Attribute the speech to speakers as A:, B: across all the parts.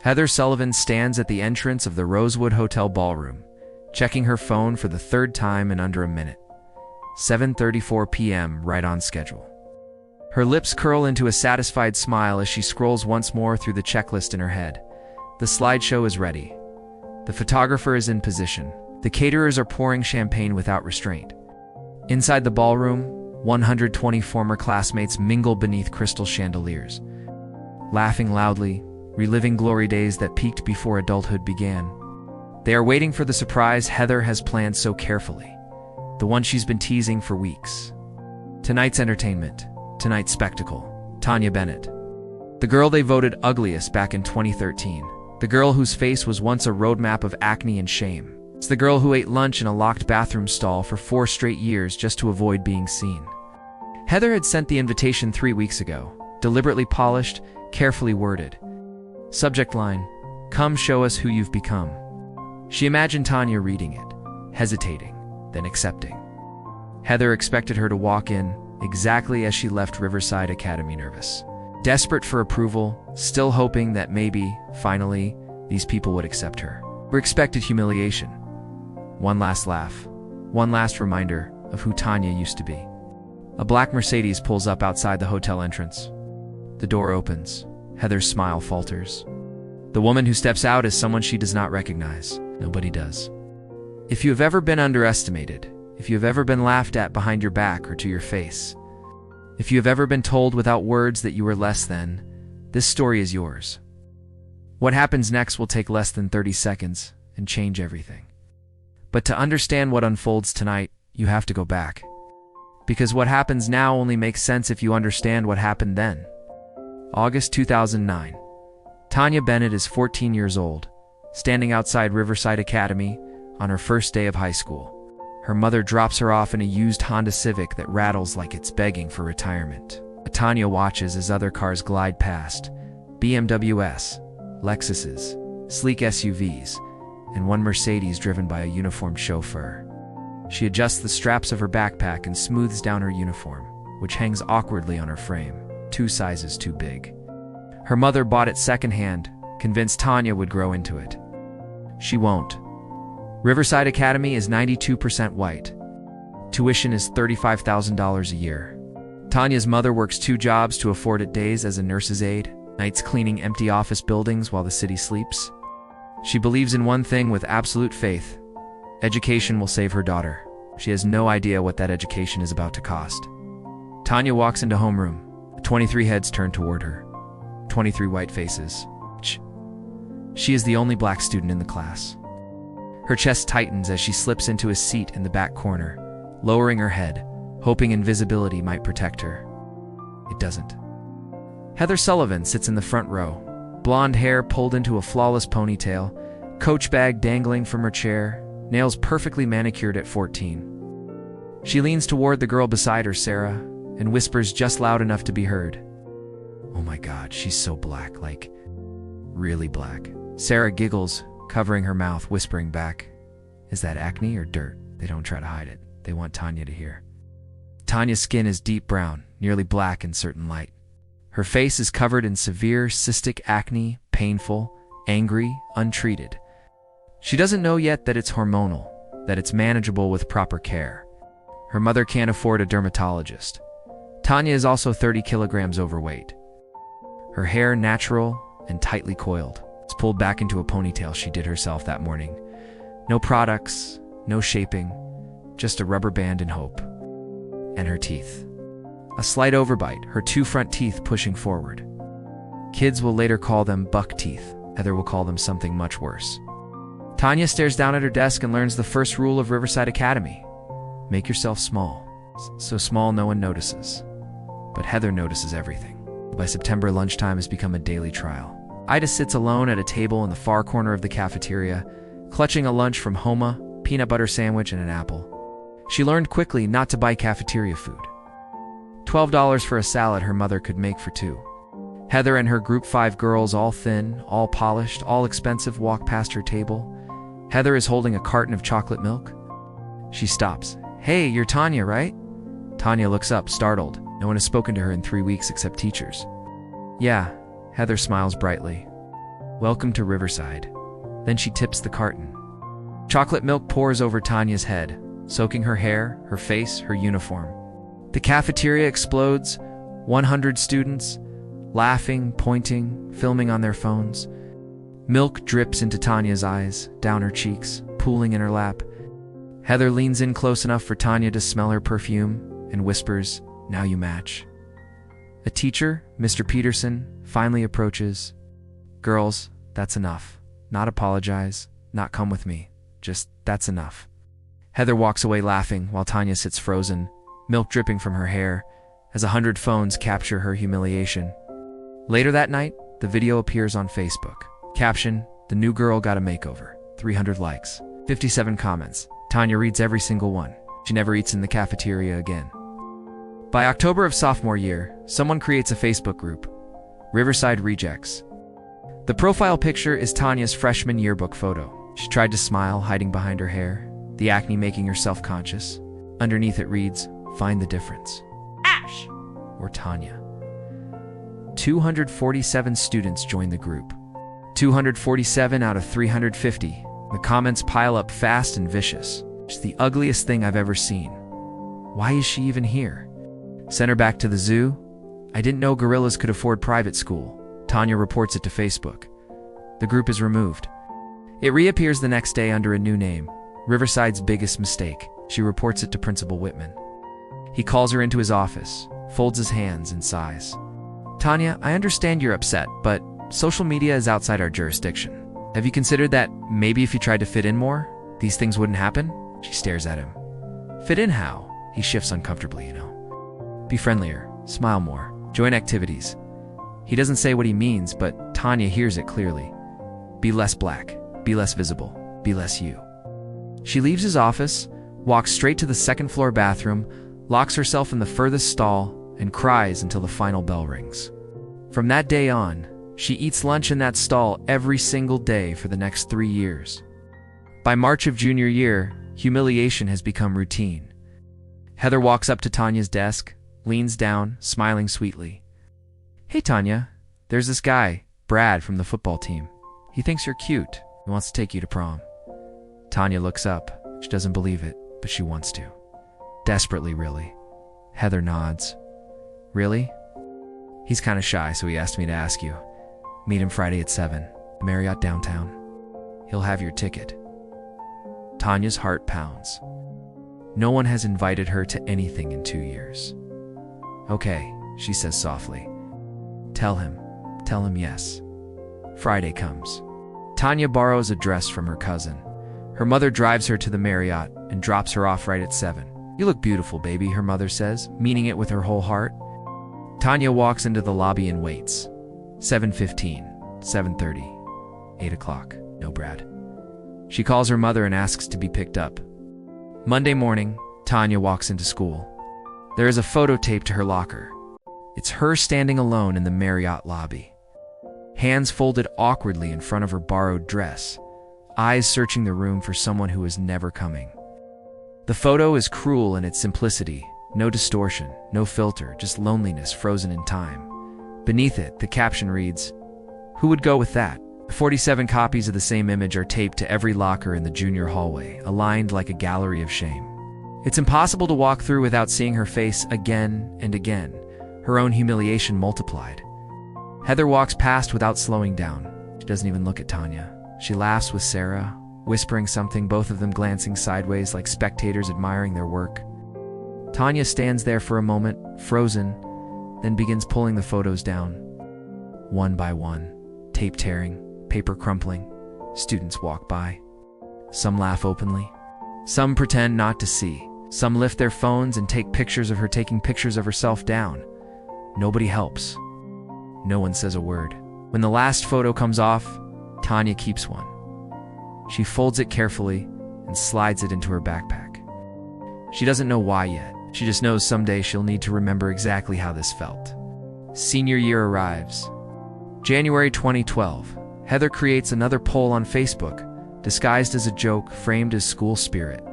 A: Heather Sullivan stands at the entrance of the Rosewood Hotel ballroom, checking her phone for the third time in under a minute. 7:34 p.m., right on schedule. Her lips curl into a satisfied smile as she scrolls once more through the checklist in her head. The slideshow is ready. The photographer is in position. The caterers are pouring champagne without restraint. Inside the ballroom, 120 former classmates mingle beneath crystal chandeliers, laughing loudly, reliving glory days that peaked before adulthood began. They are waiting for the surprise Heather has planned so carefully, the one she's been teasing for weeks. Tonight's entertainment, tonight's spectacle, Tanya Bennett. The girl they voted ugliest back in 2013. The girl whose face was once a roadmap of acne and shame. It's the girl who ate lunch in a locked bathroom stall for 4 straight years just to avoid being seen. Heather had sent the invitation 3 weeks ago, deliberately polished, carefully worded. Subject line, "Come show us who you've become." She imagined Tanya reading it, hesitating, then accepting. Heather expected her to walk in exactly as she left Riverside Academy, nervous, desperate for approval, still hoping that maybe, finally, these people would accept her. Or expected humiliation. One last laugh, one last reminder of who Tanya used to be. A black Mercedes pulls up outside the hotel entrance. The door opens. Heather's smile falters. The woman who steps out is someone she does not recognize. Nobody does. If you have ever been underestimated, if you have ever been laughed at behind your back or to your face, if you have ever been told without words that you were less than, this story is yours. What happens next will take less than 30 seconds and change everything. But to understand what unfolds tonight, you have to go back. Because what happens now only makes sense if you understand what happened then. August 2009. Tanya Bennett is 14 years old, standing outside Riverside Academy on her first day of high school. Her mother drops her off in a used Honda Civic that rattles like it's begging for retirement. Tanya watches as other cars glide past, BMWs, Lexuses, sleek SUVs, and one Mercedes driven by a uniformed chauffeur. She adjusts the straps of her backpack and smooths down her uniform, which hangs awkwardly on her frame, 2 sizes too big. Her mother bought it secondhand, convinced Tanya would grow into it. She won't. Riverside Academy is 92% white. Tuition is $35,000 a year. Tanya's mother works 2 jobs to afford it: days as a nurse's aide, nights cleaning empty office buildings while the city sleeps. She believes in one thing with absolute faith: education will save her daughter. She has no idea what that education is about to cost. Tanya walks into homeroom. 23 heads turn toward her. 23 white faces. She is the only black student in the class. Her chest tightens as she slips into a seat in the back corner, lowering her head, hoping invisibility might protect her. It doesn't. Heather Sullivan sits in the front row, blonde hair pulled into a flawless ponytail, coach bag dangling from her chair, nails perfectly manicured at 14. She leans toward the girl beside her, Sarah, and whispers just loud enough to be heard. "Oh my God, she's so black, like, really black." Sarah giggles, covering her mouth, whispering back, "Is that acne or dirt?" They don't try to hide it. They want Tanya to hear. Tanya's skin is deep brown, nearly black in certain light. Her face is covered in severe cystic acne, painful, angry, untreated. She doesn't know yet that it's hormonal, that it's manageable with proper care. Her mother can't afford a dermatologist. Tanya is also 30 kilograms overweight. Her hair natural and tightly coiled. It's pulled back into a ponytail she did herself that morning. No products, no shaping, just a rubber band and hope. And her teeth. A slight overbite, her 2 front teeth pushing forward. Kids will later call them buck teeth. Heather will call them something much worse. Tanya stares down at her desk and learns the first rule of Riverside Academy. Make yourself small. So small no one notices. But Heather notices everything. By September, lunchtime has become a daily trial. Ida sits alone at a table in the far corner of the cafeteria, clutching a lunch from Homa, peanut butter sandwich, and an apple. She learned quickly not to buy cafeteria food. $12 for a salad her mother could make for 2. Heather and her group 5 girls, all thin, all polished, all expensive, walk past her table. Heather is holding a carton of chocolate milk. She stops. "Hey, you're Tanya, right?" Tanya looks up, startled. No one has spoken to her in 3 weeks except teachers. "Yeah," Heather smiles brightly. "Welcome to Riverside." Then she tips the carton. Chocolate milk pours over Tanya's head, soaking her hair, her face, her uniform. The cafeteria explodes, 100 students, laughing, pointing, filming on their phones. Milk drips into Tanya's eyes, down her cheeks, pooling in her lap. Heather leans in close enough for Tanya to smell her perfume and whispers, "Now you match." A teacher, Mr. Peterson, finally approaches. "Girls, that's enough. Not apologize, not come with me. Just, that's enough." Heather walks away laughing while Tanya sits frozen, milk dripping from her hair, as 100 phones capture her humiliation. Later that night, the video appears on Facebook. Caption, "The new girl got a makeover." 300 likes. 57 comments. Tanya reads every single one. She never eats in the cafeteria again. By October of sophomore year, someone creates a Facebook group, Riverside Rejects. The profile picture is Tanya's freshman yearbook photo. She tried to smile, hiding behind her hair, the acne making her self-conscious. Underneath it reads, "Find the difference. Ash!" Or Tanya. 247 students join the group. 247 out of 350. The comments pile up fast and vicious. It's the ugliest thing I've ever seen. Why is she even here? Send her back to the zoo? I didn't know gorillas could afford private school. Tanya reports it to Facebook. The group is removed. It reappears the next day under a new name, Riverside's Biggest Mistake. She reports it to Principal Whitman. He calls her into his office, folds his hands, and sighs. "Tanya, I understand you're upset, but social media is outside our jurisdiction. Have you considered that maybe if you tried to fit in more, these things wouldn't happen?" She stares at him. "Fit in how?" He shifts uncomfortably, "Be friendlier, smile more, join activities." He doesn't say what he means, but Tanya hears it clearly. Be less black, be less visible, be less you. She leaves his office, walks straight to the second-floor bathroom, locks herself in the furthest stall, and cries until the final bell rings. From that day on, she eats lunch in that stall every single day for the next 3 years. By March of junior year, humiliation has become routine. Heather walks up to Tanya's desk, leans down, smiling sweetly. "Hey, Tanya, there's this guy, Brad, from the football team. He thinks you're cute. He wants to take you to prom." Tanya looks up. She doesn't believe it, but she wants to. Desperately, really. Heather nods. "Really? He's kind of shy, so he asked me to ask you. Meet him Friday at 7, Marriott downtown. He'll have your ticket." Tanya's heart pounds. No one has invited her to anything in 2 years. "Okay," she says softly. Tell him yes." Friday comes. Tanya borrows a dress from her cousin. Her mother drives her to the Marriott and drops her off right at 7. "You look beautiful, baby," her mother says, meaning it with her whole heart. Tanya walks into the lobby and waits. 7:15, 7:30, 8 o'clock. No Brad. She calls her mother and asks to be picked up. Monday morning, Tanya walks into school. There is a photo taped to her locker. It's her standing alone in the Marriott lobby. Hands folded awkwardly in front of her borrowed dress, eyes searching the room for someone who is never coming. The photo is cruel in its simplicity, no distortion, no filter, just loneliness frozen in time. Beneath it, the caption reads, "Who would go with that?" 47 copies of the same image are taped to every locker in the junior hallway, aligned like a gallery of shame. It's impossible to walk through without seeing her face again and again, her own humiliation multiplied. Heather walks past without slowing down. She doesn't even look at Tanya. She laughs with Sarah, whispering something, both of them glancing sideways like spectators admiring their work. Tanya stands there for a moment, frozen, then begins pulling the photos down. One by one, tape tearing, paper crumpling. Students walk by. Some laugh openly. Some pretend not to see. Some lift their phones and take pictures of her taking pictures of herself down. Nobody helps. No one says a word. When the last photo comes off, Tanya keeps one. She folds it carefully and slides it into her backpack. She doesn't know why yet. She just knows someday she'll need to remember exactly how this felt. Senior year arrives. January 2012. Heather creates another poll on Facebook, disguised as a joke, framed as school spirit.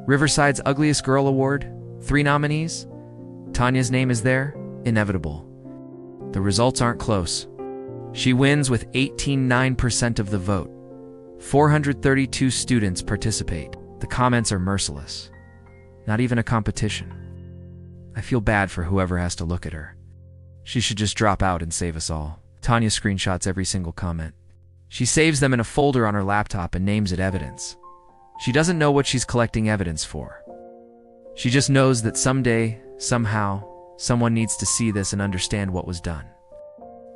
A: Riverside's Ugliest Girl Award, 3 nominees. Tanya's name is there, inevitable. The results aren't close. She wins with 18.9% of the vote. 432 students participate. The comments are merciless. Not even a competition. I feel bad for whoever has to look at her. She should just drop out and save us all. Tanya screenshots every single comment. She saves them in a folder on her laptop and names it evidence. She doesn't know what she's collecting evidence for. She just knows that someday, somehow, someone needs to see this and understand what was done.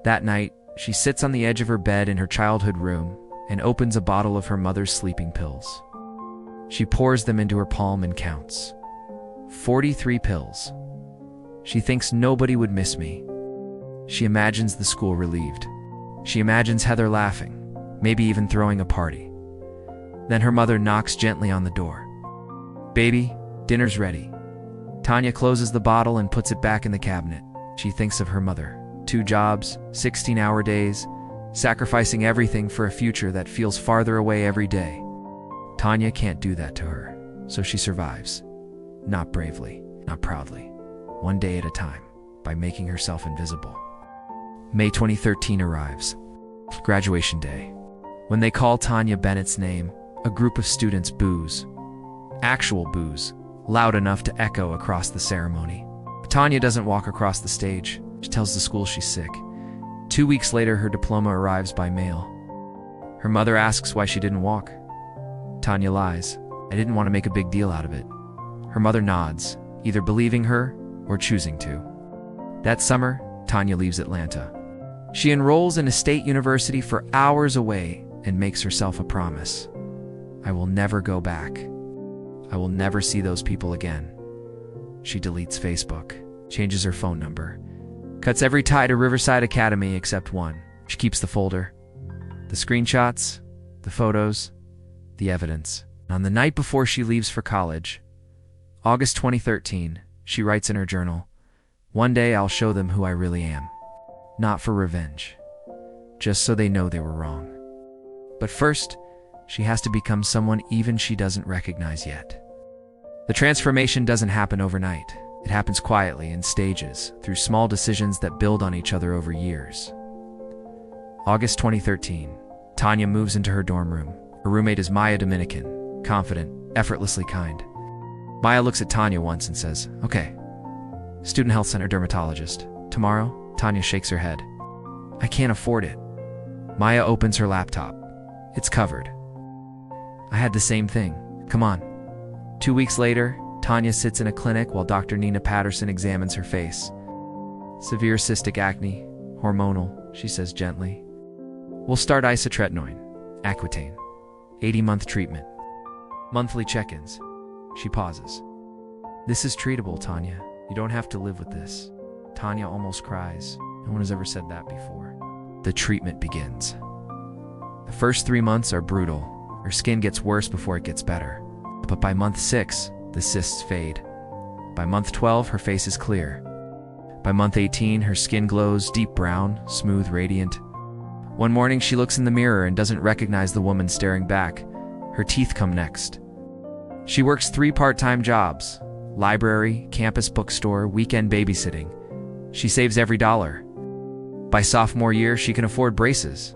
A: That night, she sits on the edge of her bed in her childhood room and opens a bottle of her mother's sleeping pills. She pours them into her palm and counts. 43 pills. She thinks nobody would miss me. She imagines the school relieved. She imagines Heather laughing, maybe even throwing a party. Then her mother knocks gently on the door. "Baby, dinner's ready." Tanya closes the bottle and puts it back in the cabinet. She thinks of her mother. 2 jobs, 16-hour days, sacrificing everything for a future that feels farther away every day. Tanya can't do that to her, so she survives. Not bravely, not proudly. One day at a time, by making herself invisible. May 2013 arrives. Graduation day. When they call Tanya Bennett's name, a group of students boos. Actual boos, loud enough to echo across the ceremony. Tanya doesn't walk across the stage. She tells the school she's sick. 2 weeks later, her diploma arrives by mail. Her mother asks why she didn't walk. Tanya lies. "I didn't want to make a big deal out of it." Her mother nods, either believing her or choosing to. That summer, Tanya leaves Atlanta. She enrolls in a state university for hours away and makes herself a promise. "I will never go back. I will never see those people again." She deletes Facebook, changes her phone number, cuts every tie to Riverside Academy except one. She keeps the folder, the screenshots, the photos, the evidence. On the night before she leaves for college, August 2013, she writes in her journal, "One day I'll show them who I really am. Not for revenge, just so they know they were wrong." But first, she has to become someone even she doesn't recognize yet. The transformation doesn't happen overnight. It happens quietly in stages, through small decisions that build on each other over years. August 2013, Tanya moves into her dorm room. Her roommate is Maya Dominican, confident, effortlessly kind. Maya looks at Tanya once and says, "Okay, student health center dermatologist. Tomorrow?" Tanya shakes her head. "I can't afford it." Maya opens her laptop. It's covered. "I had the same thing. Come on." 2 weeks later, Tanya sits in a clinic while Dr. Nina Patterson examines her face. "Severe cystic acne, hormonal," she says gently. "We'll start isotretinoin, Accutane, 80-month treatment. Monthly check-ins." She pauses. "This is treatable, Tanya. You don't have to live with this." Tanya almost cries. No one has ever said that before. The treatment begins. The first 3 months are brutal. Her skin gets worse before it gets better. But by month 6, the cysts fade. By month 12, her face is clear. By month 18, her skin glows deep brown, smooth, radiant. One morning, she looks in the mirror and doesn't recognize the woman staring back. Her teeth come next. She works 3 part-time jobs: library, campus bookstore, weekend babysitting. She saves every dollar. By sophomore year, she can afford braces.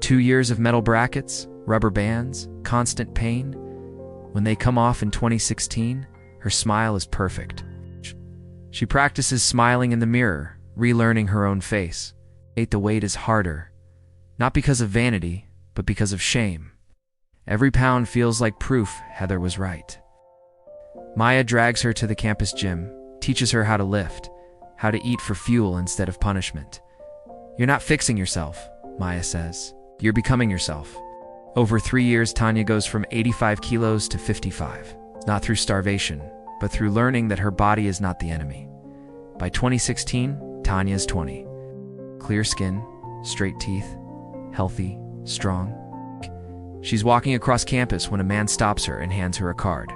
A: 2 years of metal brackets, rubber bands, constant pain. When they come off in 2016, her smile is perfect. She practices smiling in the mirror, relearning her own face. The weight is harder, not because of vanity, but because of shame. Every pound feels like proof Heather was right. Maya drags her to the campus gym, teaches her how to lift, how to eat for fuel instead of punishment. "You're not fixing yourself," Maya says. "You're becoming yourself." Over 3 years, Tanya goes from 85 kilos to 55. Not through starvation, but through learning that her body is not the enemy. By 2016, Tanya is 20. Clear skin, straight teeth, healthy, strong. She's walking across campus when a man stops her and hands her a card.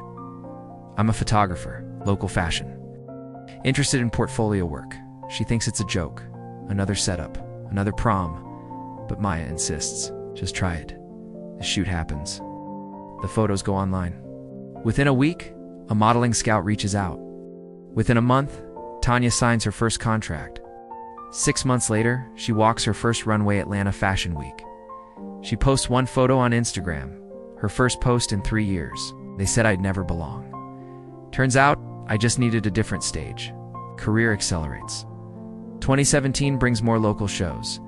A: "I'm a photographer, local fashion. Interested in portfolio work." She thinks it's a joke, another setup, another prom. But Maya insists, "Just try it." The shoot happens. The photos go online. Within a week, a modeling scout reaches out. Within a month, Tanya signs her first contract. 6 months later, she walks her first runway Atlanta Fashion Week. She posts one photo on Instagram, her first post in 3 years. They said I'd never belong. Turns out, I just needed a different stage. Career accelerates. 2017 brings more local shows.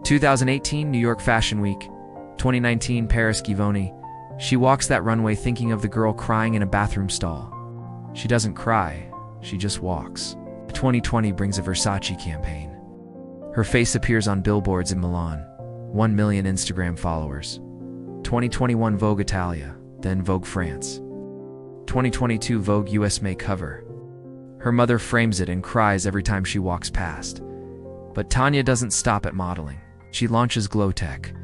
A: 2018 New York Fashion Week. 2019 Paris Givoni. She walks that runway thinking of the girl crying in a bathroom stall. She doesn't cry, she just walks. 2020 brings a Versace campaign. Her face appears on billboards in Milan. 1 million Instagram followers. 2021 Vogue Italia, then Vogue France. 2022 Vogue USA cover. Her mother frames it and cries every time she walks past. But Tanya doesn't stop at modeling. She launches Glowtech,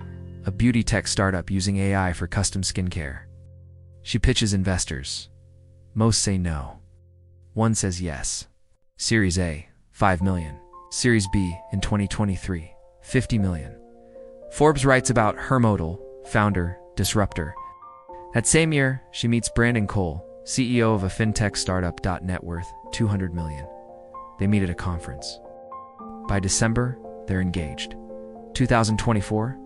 A: a beauty tech startup using AI for custom skincare. She pitches investors. Most say no. One says yes. Series A, 5 million. Series B, in 2023, 50 million. Forbes writes about her modal, founder, disruptor. That same year, she meets Brandon Cole, CEO of a fintech startup. Net worth, 200 million. They meet at a conference. By December, they're engaged. 2024,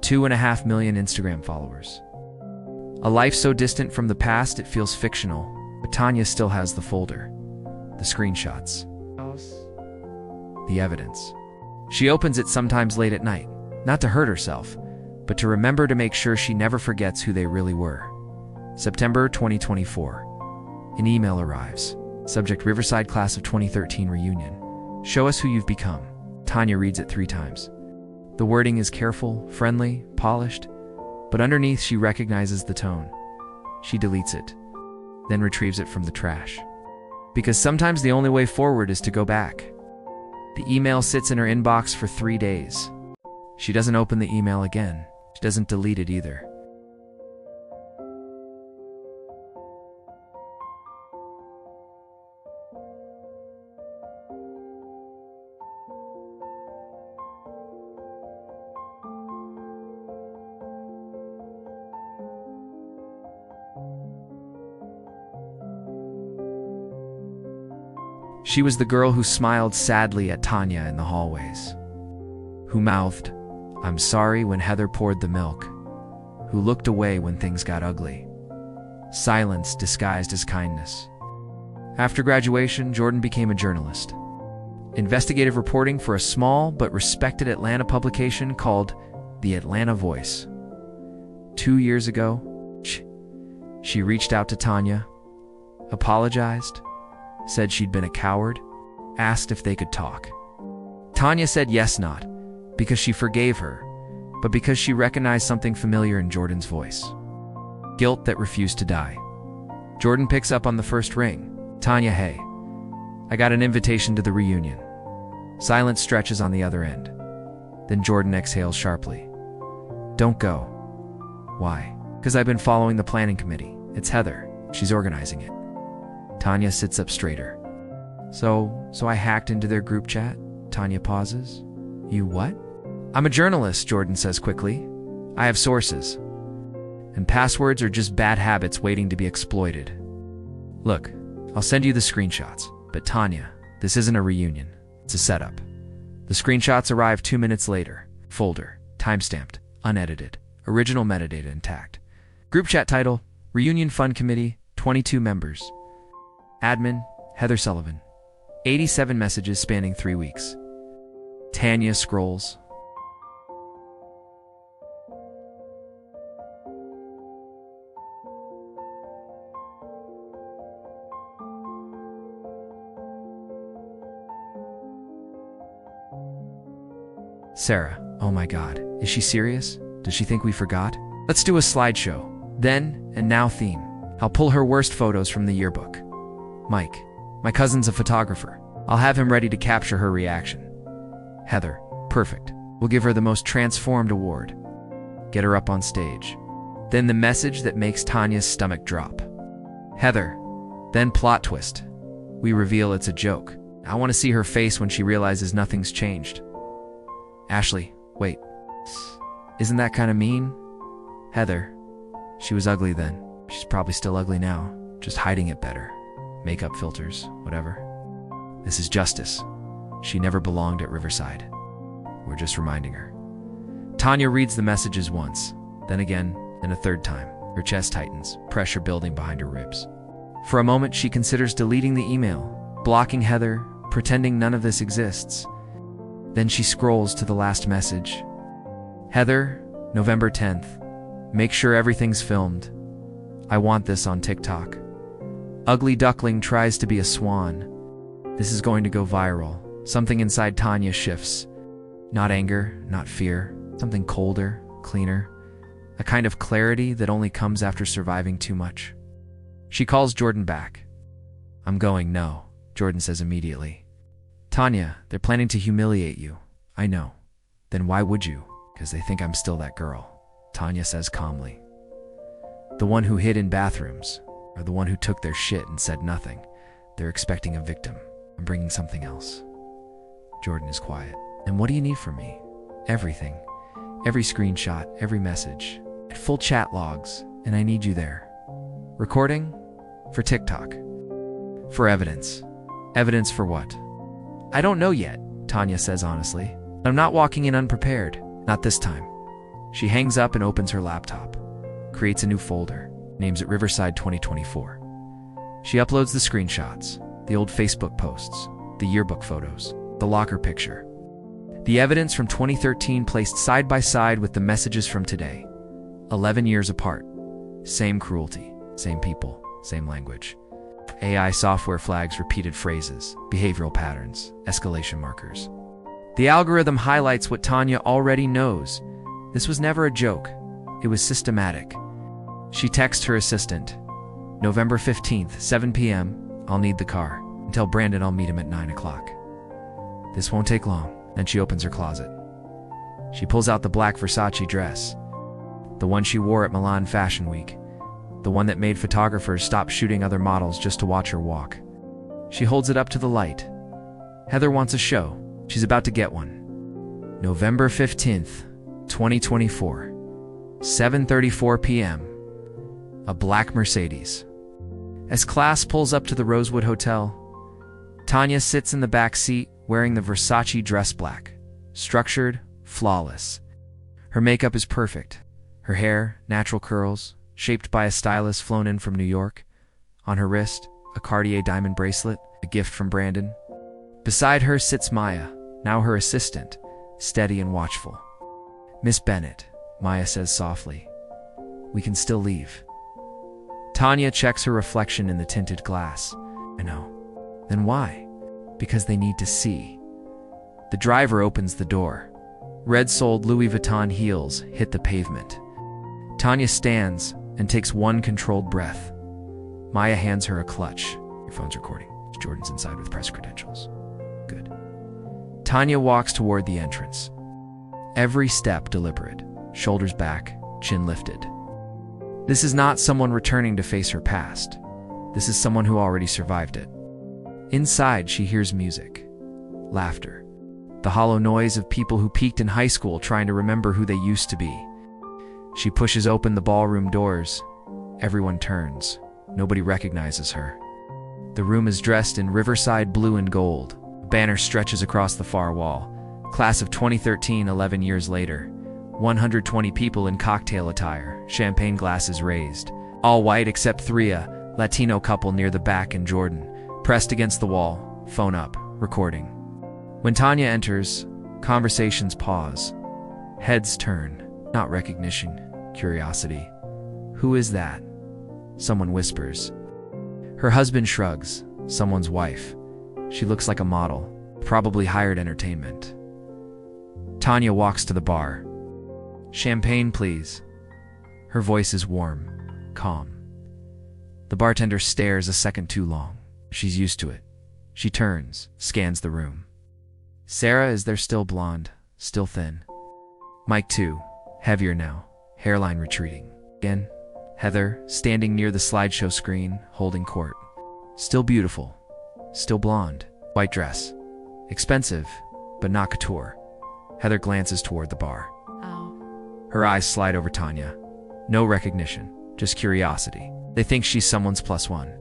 A: 2.5 million Instagram followers. A life so distant from the past it feels fictional, but Tanya still has the folder, the screenshots, the evidence. She opens it sometimes late at night, not to hurt herself, but to remember to make sure she never forgets who they really were. September 2024. An email arrives. Subject: Riverside Class of 2013 Reunion. Show us who you've become. Tanya reads it 3 times. The wording is careful, friendly, polished, but underneath she recognizes the tone. She deletes it, then retrieves it from the trash. Because sometimes the only way forward is to go back. The email sits in her inbox for 3 days. She doesn't open the email again. She doesn't delete it either. She was the girl who smiled sadly at Tanya in the hallways, who mouthed, "I'm sorry," when Heather poured the milk, who looked away when things got ugly. Silence disguised as kindness. After graduation, Jordan became a journalist. Investigative reporting for a small but respected Atlanta publication called The Atlanta Voice. 2 years ago, she reached out to Tanya, apologized, said she'd been a coward, asked if they could talk. Tanya said yes, not because she forgave her, but because she recognized something familiar in Jordan's voice. Guilt that refused to die. Jordan picks up on the first ring. "Tanya, hey. I got an invitation to the reunion." Silence stretches on the other end. Then Jordan exhales sharply. "Don't go." "Why?" "Because I've been following the planning committee. It's Heather. She's organizing it." Tanya sits up straighter. So I hacked into their group chat?" Tanya pauses. "You what?" "I'm a journalist," Jordan says quickly. "I have sources. And passwords are just bad habits waiting to be exploited. Look, I'll send you the screenshots. But Tanya, this isn't a reunion. It's a setup." The screenshots arrive 2 minutes later. Folder, timestamped, unedited, original metadata intact. Group chat title, Reunion Fund Committee, 22 members. Admin, Heather Sullivan. 87 messages spanning 3 weeks. Tanya scrolls. Sarah, oh my God, is she serious? Does she think we forgot? Let's do a slideshow. Then and now theme. I'll pull her worst photos from the yearbook. Mike, my cousin's a photographer. I'll have him ready to capture her reaction. Heather, perfect. We'll give her the most transformed award. Get her up on stage. Then the message that makes Tanya's stomach drop. Heather, then plot twist. We reveal it's a joke. I want to see her face when she realizes nothing's changed. Ashley, wait. Isn't that kind of mean? Heather, she was ugly then. She's probably still ugly now, just hiding it better. Makeup filters, whatever. This is justice. She never belonged at Riverside. We're just reminding her. Tanya reads the messages once, then again, and a third time. Her chest tightens, pressure building behind her ribs. For a moment, she considers deleting the email, blocking Heather, pretending none of this exists. Then she scrolls to the last message. Heather, November 10th. Make sure everything's filmed. I want this on TikTok. Ugly duckling tries to be a swan. This is going to go viral. Something inside Tanya shifts. Not anger, not fear. Something colder, cleaner. A kind of clarity that only comes after surviving too much. She calls Jordan back. I'm going, no, Jordan says immediately. Tanya, they're planning to humiliate you. I know. Then why would you? Because they think I'm still that girl, Tanya says calmly. The one who hid in bathrooms, or the one who took their shit and said nothing. They're expecting a victim. I'm bringing something else. Jordan is quiet. And what do you need from me? Everything. Every screenshot, every message. Full chat logs, and I need you there. Recording? For TikTok. For evidence. Evidence for what? I don't know yet, Tanya says honestly. I'm not walking in unprepared. Not this time. She hangs up and opens her laptop. Creates a new folder. Names it Riverside 2024. She uploads the screenshots, the old Facebook posts, the yearbook photos, the locker picture. The evidence from 2013 placed side by side with the messages from today. 11 years apart. Same cruelty, same people, same language. AI software flags repeated phrases, behavioral patterns, escalation markers. The algorithm highlights what Tanya already knows. This was never a joke. It was systematic. She texts her assistant. November 15th, 7 p.m. I'll need the car. And tell Brandon I'll meet him at 9 o'clock. This won't take long. Then she opens her closet. She pulls out the black Versace dress. The one she wore at Milan Fashion Week. The one that made photographers stop shooting other models just to watch her walk. She holds it up to the light. Heather wants a show. She's about to get one. November 15th, 2024. 7:34 p.m. A black Mercedes. As class pulls up to the Rosewood Hotel, Tanya sits in the back seat wearing the Versace dress black. Structured, flawless. Her makeup is perfect. Her hair, natural curls, shaped by a stylist flown in from New York. On her wrist, a Cartier diamond bracelet, a gift from Brandon. Beside her sits Maya, now her assistant, steady and watchful. Miss Bennett, Maya says softly. We can still leave. Tanya checks her reflection in the tinted glass. I know. Then why? Because they need to see. The driver opens the door. Red-soled Louis Vuitton heels hit the pavement. Tanya stands and takes one controlled breath. Maya hands her a clutch. Your phone's recording. Jordan's inside with press credentials. Good. Tanya walks toward the entrance. Every step deliberate. Shoulders back, chin lifted. This is not someone returning to face her past. This is someone who already survived it. Inside, she hears music. Laughter. The hollow noise of people who peaked in high school trying to remember who they used to be. She pushes open the ballroom doors. Everyone turns. Nobody recognizes her. The room is dressed in Riverside blue and gold. A banner stretches across the far wall. Class of 2013, 11 years later. 120 people in cocktail attire, champagne glasses raised. All white except three, a Latino couple near the back and Jordan. Pressed against the wall, phone up, recording. When Tanya enters, conversations pause. Heads turn. Not recognition, curiosity. Who is that? Someone whispers. Her husband shrugs. Someone's wife. She looks like a model, probably hired entertainment. Tanya walks to the bar. Champagne, please. Her voice is warm, calm. The bartender stares a second too long. She's used to it. She turns, scans the room. Sarah is there, still blonde, still thin. Mike too, heavier now, hairline retreating. Again, Heather, standing near the slideshow screen, holding court. Still beautiful, still blonde, white dress. Expensive, but not couture. Heather glances toward the bar. Her eyes slide over Tanya. No recognition, just curiosity. They think she's someone's plus one.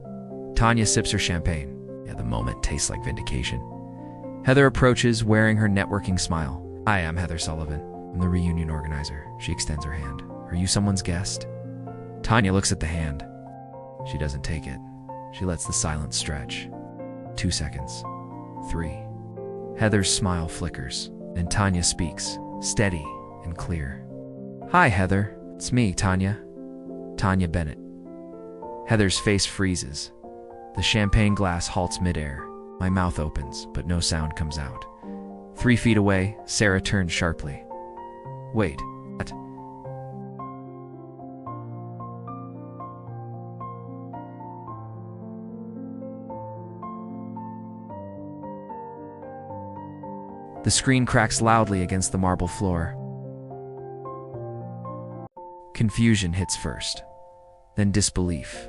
A: Tanya sips her champagne. Yeah, the moment tastes like vindication. Heather approaches, wearing her networking smile. Hi, I'm Heather Sullivan. I'm the reunion organizer. She extends her hand. Are you someone's guest? Tanya looks at the hand. She doesn't take it. She lets the silence stretch. 2 seconds. 3. Heather's smile flickers, and Tanya speaks, steady and clear. Hi, Heather. It's me, Tanya. Tanya Bennett. Heather's face freezes. The champagne glass halts midair. My mouth opens, but no sound comes out. 3 feet away, Sarah turns sharply. Wait, what? The screen cracks loudly against the marble floor. Confusion hits first, then disbelief,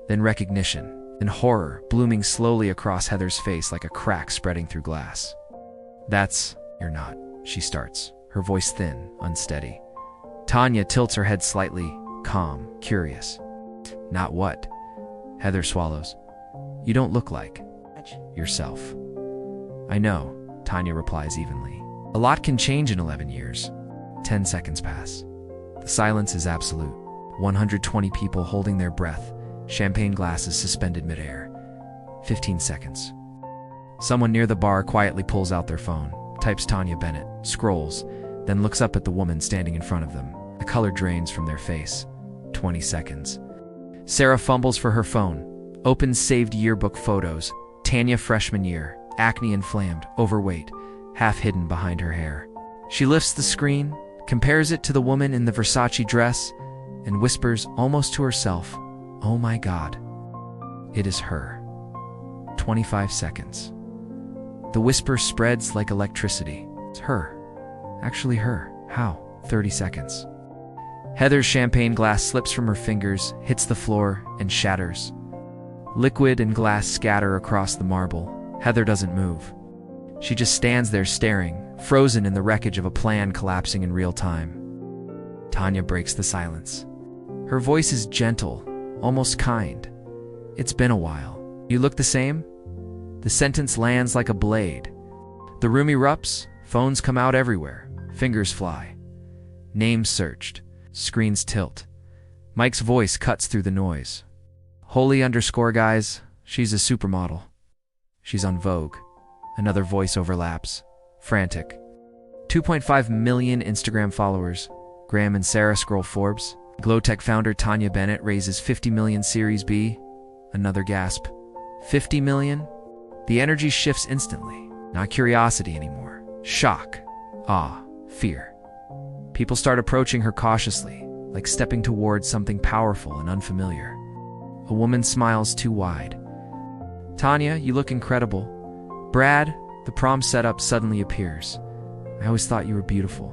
A: then recognition, and horror blooming slowly across Heather's face like a crack spreading through glass. You're not, she starts, her voice thin, unsteady. Tanya tilts her head slightly, calm, curious. Not what? Heather swallows. You don't look like yourself. I know, Tanya replies evenly. A lot can change in 11 years. 10 seconds pass. The silence is absolute. 120 people holding their breath, champagne glasses suspended midair. 15 seconds. Someone near the bar quietly pulls out their phone, types Tanya Bennett, scrolls, then looks up at the woman standing in front of them. The color drains from their face. 20 seconds. Sarah fumbles for her phone, opens saved yearbook photos. Tanya freshman year, acne inflamed, overweight, half hidden behind her hair. She lifts the screen, compares it to the woman in the Versace dress, and whispers almost to herself, "Oh my God, it is her." 25 seconds. The whisper spreads like electricity. It's her. Actually her. How? 30 seconds. Heather's champagne glass slips from her fingers, hits the floor, and shatters. Liquid and glass scatter across the marble. Heather doesn't move. She just stands there staring, frozen in the wreckage of a plan collapsing in real time. Tanya breaks the silence. Her voice is gentle, almost kind. It's been a while. You look the same? The sentence lands like a blade. The room erupts, phones come out everywhere, fingers fly. Names searched, screens tilt. Mike's voice cuts through the noise. Holy underscore guys, she's a supermodel. She's on Vogue. Another voice overlaps. Frantic. 2.5 million Instagram followers. Graham and Sarah scroll Forbes. Glowtech founder Tanya Bennett raises 50 million Series B. Another gasp. 50 million? The energy shifts instantly. Not curiosity anymore. Shock. Awe. Fear. People start approaching her cautiously, like stepping towards something powerful and unfamiliar. A woman smiles too wide. Tanya, you look incredible. Brad, the prom setup suddenly appears. I always thought you were beautiful.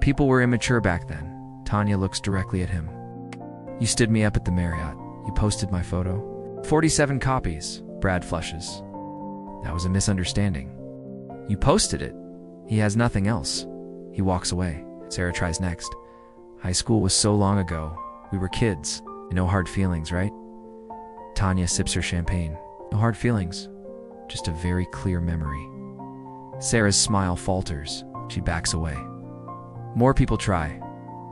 A: People were immature back then. Tanya looks directly at him. You stood me up at the Marriott. You posted my photo. 47 copies. Brad flushes. That was a misunderstanding. You posted it. He has nothing else. He walks away. Sarah tries next. High school was so long ago. We were kids. No hard feelings, right? Tanya sips her champagne. No hard feelings. Just a very clear memory. Sarah's smile falters. She backs away. More people try.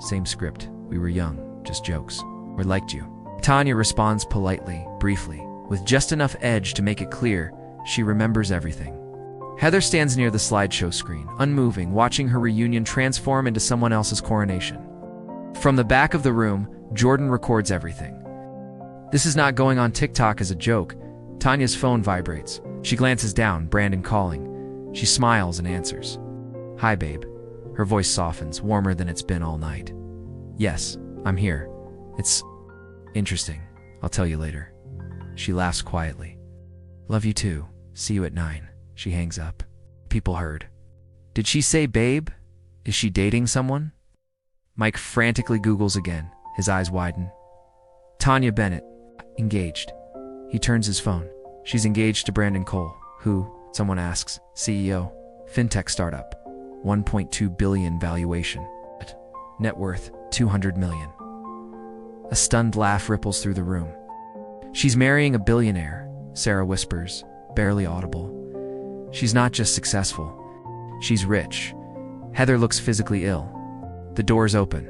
A: Same script. We were young. Just jokes. We liked you. Tanya responds politely, briefly, with just enough edge to make it clear she remembers everything. Heather stands near the slideshow screen, unmoving, watching her reunion transform into someone else's coronation. From the back of the room, Jordan records everything. This is not going on TikTok as a joke. Tanya's phone vibrates. She glances down, Brandon calling. She smiles and answers. Hi, babe. Her voice softens, warmer than it's been all night. Yes, I'm here. It's interesting. I'll tell you later. She laughs quietly. Love you too. See you at 9. She hangs up. People heard. Did she say babe? Is she dating someone? Mike frantically Googles again. His eyes widen. Tanya Bennett. Engaged. He turns his phone. She's engaged to Brandon Cole, who, someone asks, CEO, fintech startup, 1.2 billion valuation, net worth 200 million. A stunned laugh ripples through the room. She's marrying a billionaire, Sarah whispers, barely audible. She's not just successful. She's rich. Heather looks physically ill. The door's open.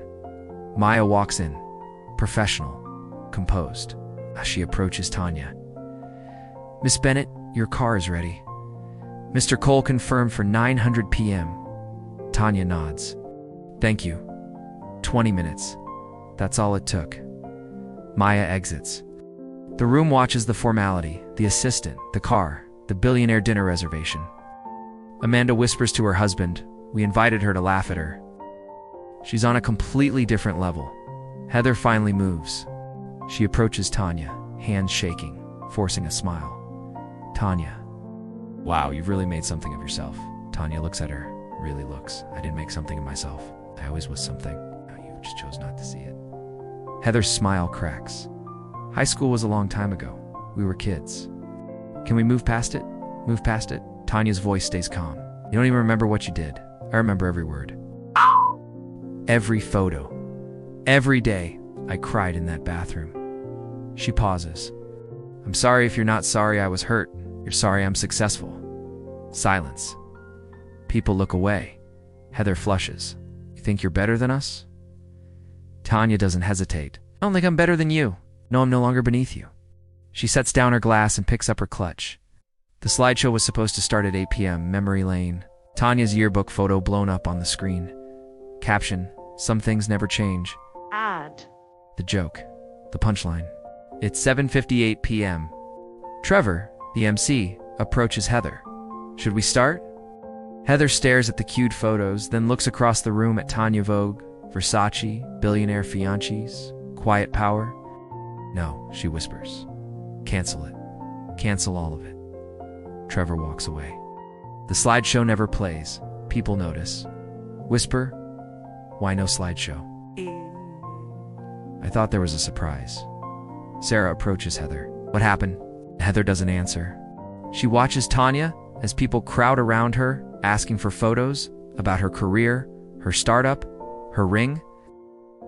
A: Maya walks in, professional, composed. She approaches Tanya. "Miss Bennett, your car is ready. Mr. Cole confirmed for 900 p.m. Tanya nods. "Thank you. 20 minutes. That's all it took." Maya exits. The room watches the formality, the assistant, the car, the billionaire dinner reservation. Amanda whispers to her husband, "We invited her to laugh at her." She's on a completely different level. Heather finally moves. She approaches Tanya, hands shaking, forcing a smile. "Tanya, wow, you've really made something of yourself." Tanya looks at her, really looks. "I didn't make something of myself. I always was something. You just chose not to see it." Heather's smile cracks. "High school was a long time ago. We were kids. Can we move past it? Move past it?" Tanya's voice stays calm. "You don't even remember what you did. I remember every word. Every photo. Every day I cried in that bathroom." She pauses. "I'm sorry if you're not sorry I was hurt. You're sorry I'm successful." Silence. People look away. Heather flushes. "You think you're better than us?" Tanya doesn't hesitate. "I don't think I'm better than you. No, I'm no longer beneath you." She sets down her glass and picks up her clutch. The slideshow was supposed to start at 8 p.m. Memory lane. Tanya's yearbook photo blown up on the screen. Caption, "Some things never change."
B: Ad.
A: The joke. The punchline. It's 7:58 p.m. Trevor, the MC, approaches Heather. "Should we start?" Heather stares at the cued photos, then looks across the room at Tanya Vogue, Versace, billionaire fiancés, quiet power. "No," she whispers. "Cancel it. Cancel all of it." Trevor walks away. The slideshow never plays. People notice. Whisper, "Why no slideshow?" "I thought there was a surprise." Sarah approaches Heather. "What happened?" Heather doesn't answer. She watches Tanya as people crowd around her, asking for photos about her career, her startup, her ring.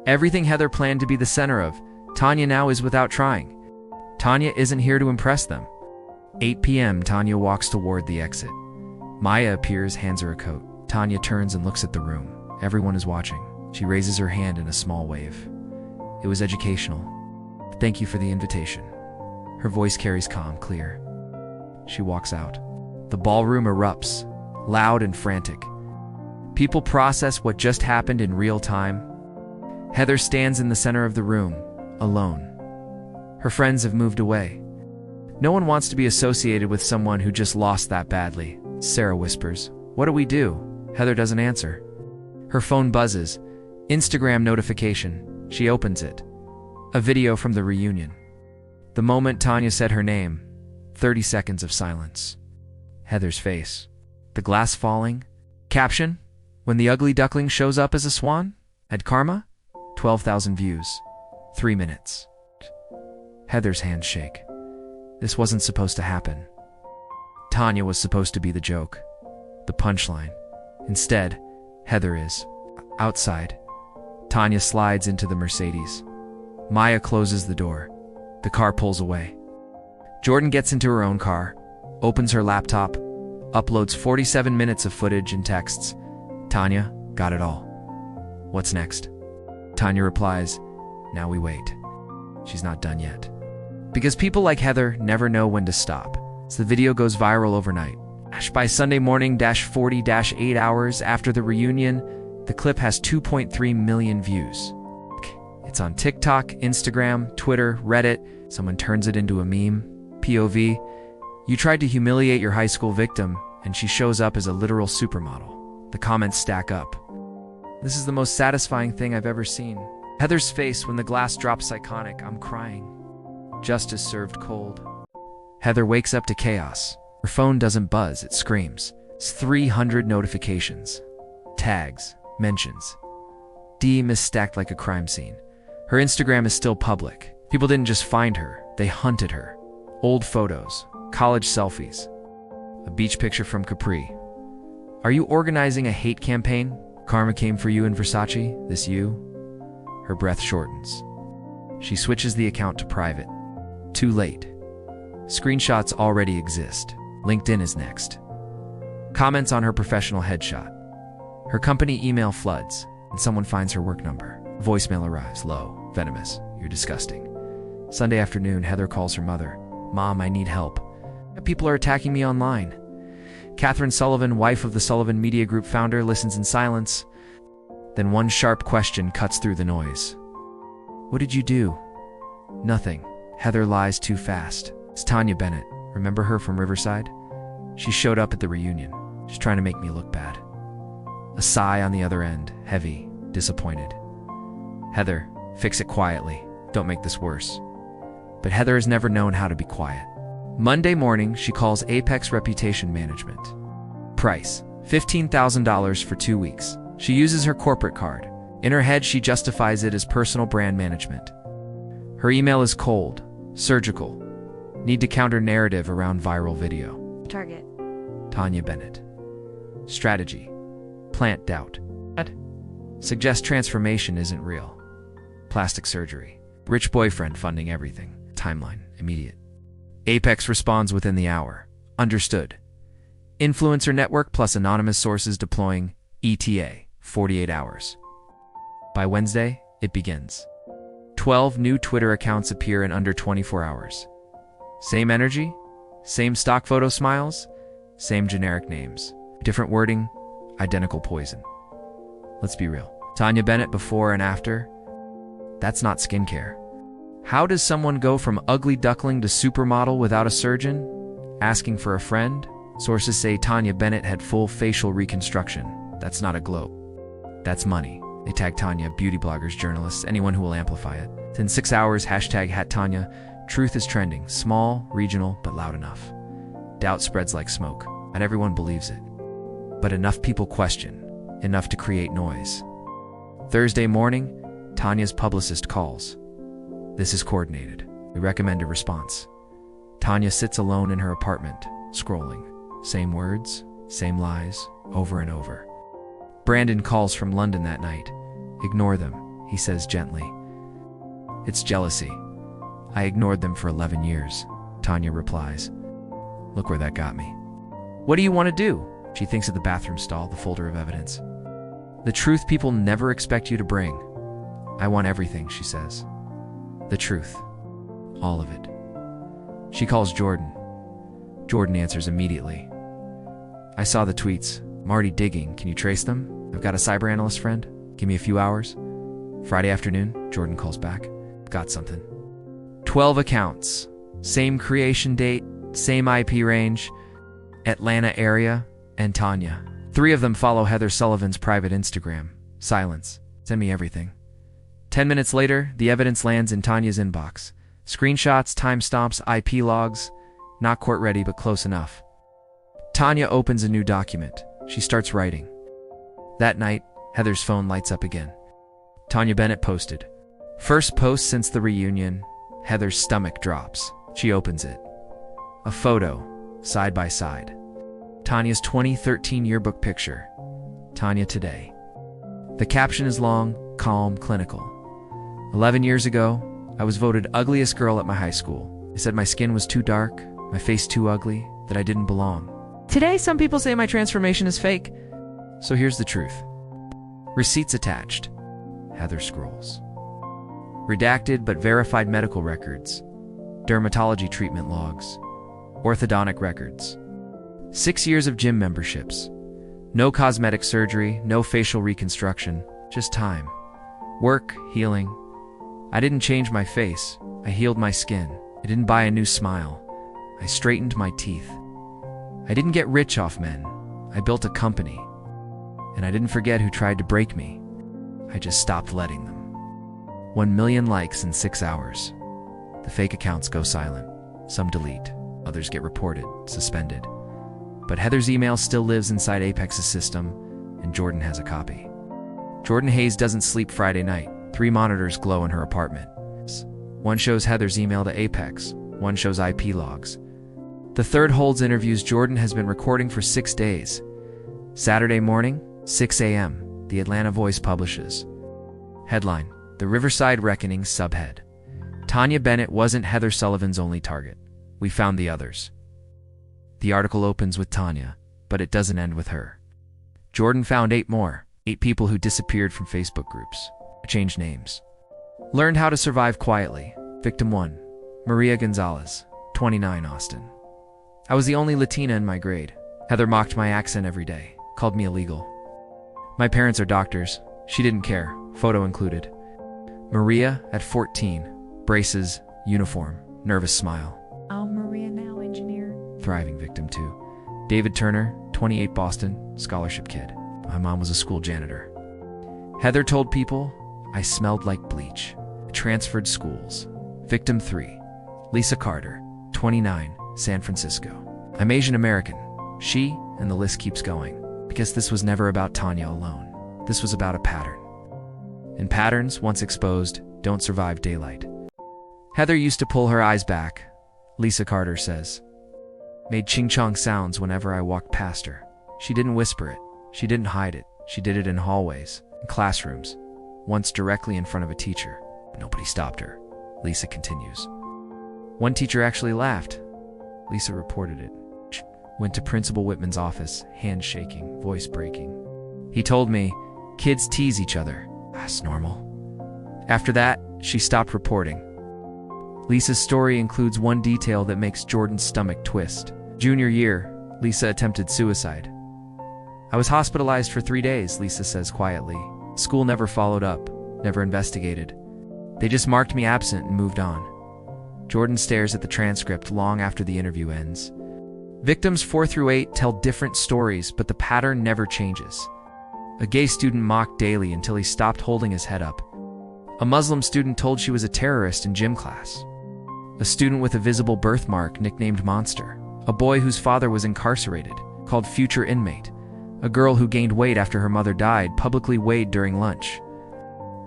A: Everything Heather planned to be the center of, Tanya now is without trying. Tanya isn't here to impress them. 8 p.m. Tanya walks toward the exit. Maya appears, hands her a coat. Tanya turns and looks at the room. Everyone is watching. She raises her hand in a small wave. "It was educational. Thank you for the invitation." Her voice carries calm, clear. She walks out. The ballroom erupts, loud and frantic. People process what just happened in real time. Heather stands in the center of the room, alone. Her friends have moved away. No one wants to be associated with someone who just lost that badly. Sarah whispers, "What do we do?" Heather doesn't answer. Her phone buzzes. Instagram notification. She opens it. A video from the reunion. The moment Tanya said her name, 30 seconds of silence. Heather's face. The glass falling. Caption, "When the ugly duckling shows up as a swan? At Karma?" 12,000 views. 3 minutes. Heather's hands shake. This wasn't supposed to happen. Tanya was supposed to be the joke, the punchline. Instead, Heather is. Outside, Tanya slides into the Mercedes. Maya closes the door. The car pulls away. Jordan gets into her own car, opens her laptop, uploads 47 minutes of footage and texts. "Tanya, got it all. What's next?" Tanya replies, "Now we wait." She's not done yet. Because people like Heather never know when to stop. So the video goes viral overnight. By Sunday morning, 40-8 hours after the reunion, the clip has 2.3 million views. It's on TikTok, Instagram, Twitter, Reddit. Someone turns it into a meme. POV, you tried to humiliate your high school victim, and she shows up as a literal supermodel. The comments stack up. This is the most satisfying thing I've ever seen. Heather's face when the glass drops iconic. I'm crying. Justice served cold. Heather wakes up to chaos. Her phone doesn't buzz, it screams. It's 300 notifications. Tags, mentions. DM is stacked like a crime scene. Her Instagram is still public. People didn't just find her, they hunted her. Old photos, college selfies. A beach picture from Capri. Are you organizing a hate campaign? Karma came for you in Versace, this you? Her breath shortens. She switches the account to private. Too late. Screenshots already exist. LinkedIn is next. Comments on her professional headshot. Her company email floods, and someone finds her work number. Voicemail arrives, low, venomous, "You're disgusting." Sunday afternoon, Heather calls her mother. "Mom, I need help. People are attacking me online." Catherine Sullivan, wife of the Sullivan Media Group founder, listens in silence. Then one sharp question cuts through the noise. "What did you do?" "Nothing." Heather lies too fast. It's Tanya Bennett. Remember her from Riverside? She showed up at the reunion. She's trying to make me look bad. A sigh on the other end, heavy, disappointed. "Heather, fix it quietly. Don't make this worse." But Heather has never known how to be quiet. Monday morning, she calls Apex Reputation Management. Price, $15,000 for 2 weeks. She uses her corporate card. In her head, she justifies it as personal brand management. Her email is cold, surgical. Need to counter narrative around viral video.
B: Target.
A: Tanya Bennett. Strategy. Plant doubt. Suggest transformation isn't real. Plastic surgery. Rich boyfriend funding everything. Timeline. Immediate. Apex responds within the hour. Understood. Influencer network plus anonymous sources deploying ETA. 48 hours. By Wednesday, it begins. 12 new Twitter accounts appear in under 24 hours. Same energy, same stock photo smiles, same generic names. Different wording, identical poison. Let's be real. Tanya Bennett before and after? That's not skincare. How does someone go from ugly duckling to supermodel without a surgeon? Asking for a friend? Sources say Tanya Bennett had full facial reconstruction. That's not a glow. That's money. They tag Tanya, beauty bloggers, journalists, anyone who will amplify it. Within 6 hours, hashtag #Tanya. Truth is trending. Small, regional, but loud enough. Doubt spreads like smoke. Not everyone believes it. But enough people question. Enough to create noise. Thursday morning, Tanya's publicist calls. This is coordinated. We recommend a response. Tanya sits alone in her apartment, scrolling. Same words, same lies, over and over. Brandon calls from London that night. Ignore them, he says gently. It's jealousy. I ignored them for 11 years, Tanya replies. Look where that got me. What do you want to do? She thinks of the bathroom stall, the folder of evidence. The truth people never expect you to bring. I want everything, she says. The truth. All of it. She calls Jordan. Jordan answers immediately. I saw the tweets. I'm already digging. Can you trace them? I've got a cyber analyst friend. Give me a few hours. Friday afternoon, Jordan calls back. Got something. 12 accounts. Same creation date, same IP range, Atlanta area, and Tanya. 3 of them follow Heather Sullivan's private Instagram. Silence. Send me everything. 10 minutes later, the evidence lands in Tanya's inbox. Screenshots, timestamps, IP logs. Not court ready, but close enough. Tanya opens a new document. She starts writing. That night, Heather's phone lights up again. Tanya Bennett posted. First post since the reunion. Heather's stomach drops. She opens it. A photo, side by side. Tanya's 2013 yearbook picture. Tanya today. The caption is long, calm, clinical. 11 years ago, I was voted ugliest girl at my high school. They said my skin was too dark, my face too ugly, that I didn't belong. Today, some people say my transformation is fake. So here's the truth. Receipts attached. Heather scrolls. Redacted but verified medical records. Dermatology treatment logs. Orthodontic records. 6 years of gym memberships. No cosmetic surgery, no facial reconstruction, just time. Work, healing. I didn't change my face. I healed my skin. I didn't buy a new smile. I straightened my teeth. I didn't get rich off men. I built a company. And I didn't forget who tried to break me. I just stopped letting them. 1 million likes in 6 hours. The fake accounts go silent. Some delete. Others get reported, suspended. But Heather's email still lives inside Apex's system, and Jordan has a copy. Jordan Hayes doesn't sleep Friday night. 3 monitors glow in her apartment. One shows Heather's email to Apex. One shows IP logs. The third holds interviews Jordan has been recording for 6 days. Saturday morning, 6 a.m., the Atlanta Voice publishes. Headline, The Riverside Reckoning subhead. Tanya Bennett wasn't Heather Sullivan's only target. We found the others. The article opens with Tanya. But it doesn't end with her. Jordan found 8 more, 8 people who disappeared from Facebook groups, changed names. Learned how to survive quietly. Victim 1, Maria Gonzalez, 29, Austin. I was the only Latina in my grade. Heather mocked my accent every day, called me illegal. My parents are doctors. She didn't care, photo included. Maria, at 14, braces, uniform, nervous smile.
B: I'm Maria now, engineer.
A: Thriving. Victim 2, David Turner, 28, Boston, scholarship kid. My mom was a school janitor. Heather told people I smelled like bleach. I transferred schools. Victim 3, Lisa Carter, 29, San Francisco. I'm Asian American. She, and the list keeps going. Because this was never about Tanya alone. This was about a pattern. And patterns, once exposed, don't survive daylight. Heather used to pull her eyes back, Lisa Carter says. Made ching-chong sounds whenever I walked past her. She didn't whisper it. She didn't hide it. She did it in hallways, in classrooms, once directly in front of a teacher. Nobody stopped her, Lisa continues. One teacher actually laughed. Lisa reported it. Went to Principal Whitman's office, hands shaking, voice breaking. He told me, kids tease each other. That's normal. After that, she stopped reporting. Lisa's story includes one detail that makes Jordan's stomach twist. Junior year, Lisa attempted suicide. I was hospitalized for 3 days, Lisa says quietly. School never followed up, never investigated. They just marked me absent and moved on. Jordan stares at the transcript long after the interview ends. Victims 4 through 8 tell different stories, but the pattern never changes. A gay student mocked daily until he stopped holding his head up. A Muslim student told she was a terrorist in gym class. A student with a visible birthmark nicknamed Monster. A boy whose father was incarcerated, called Future Inmate. A girl who gained weight after her mother died, publicly weighed during lunch.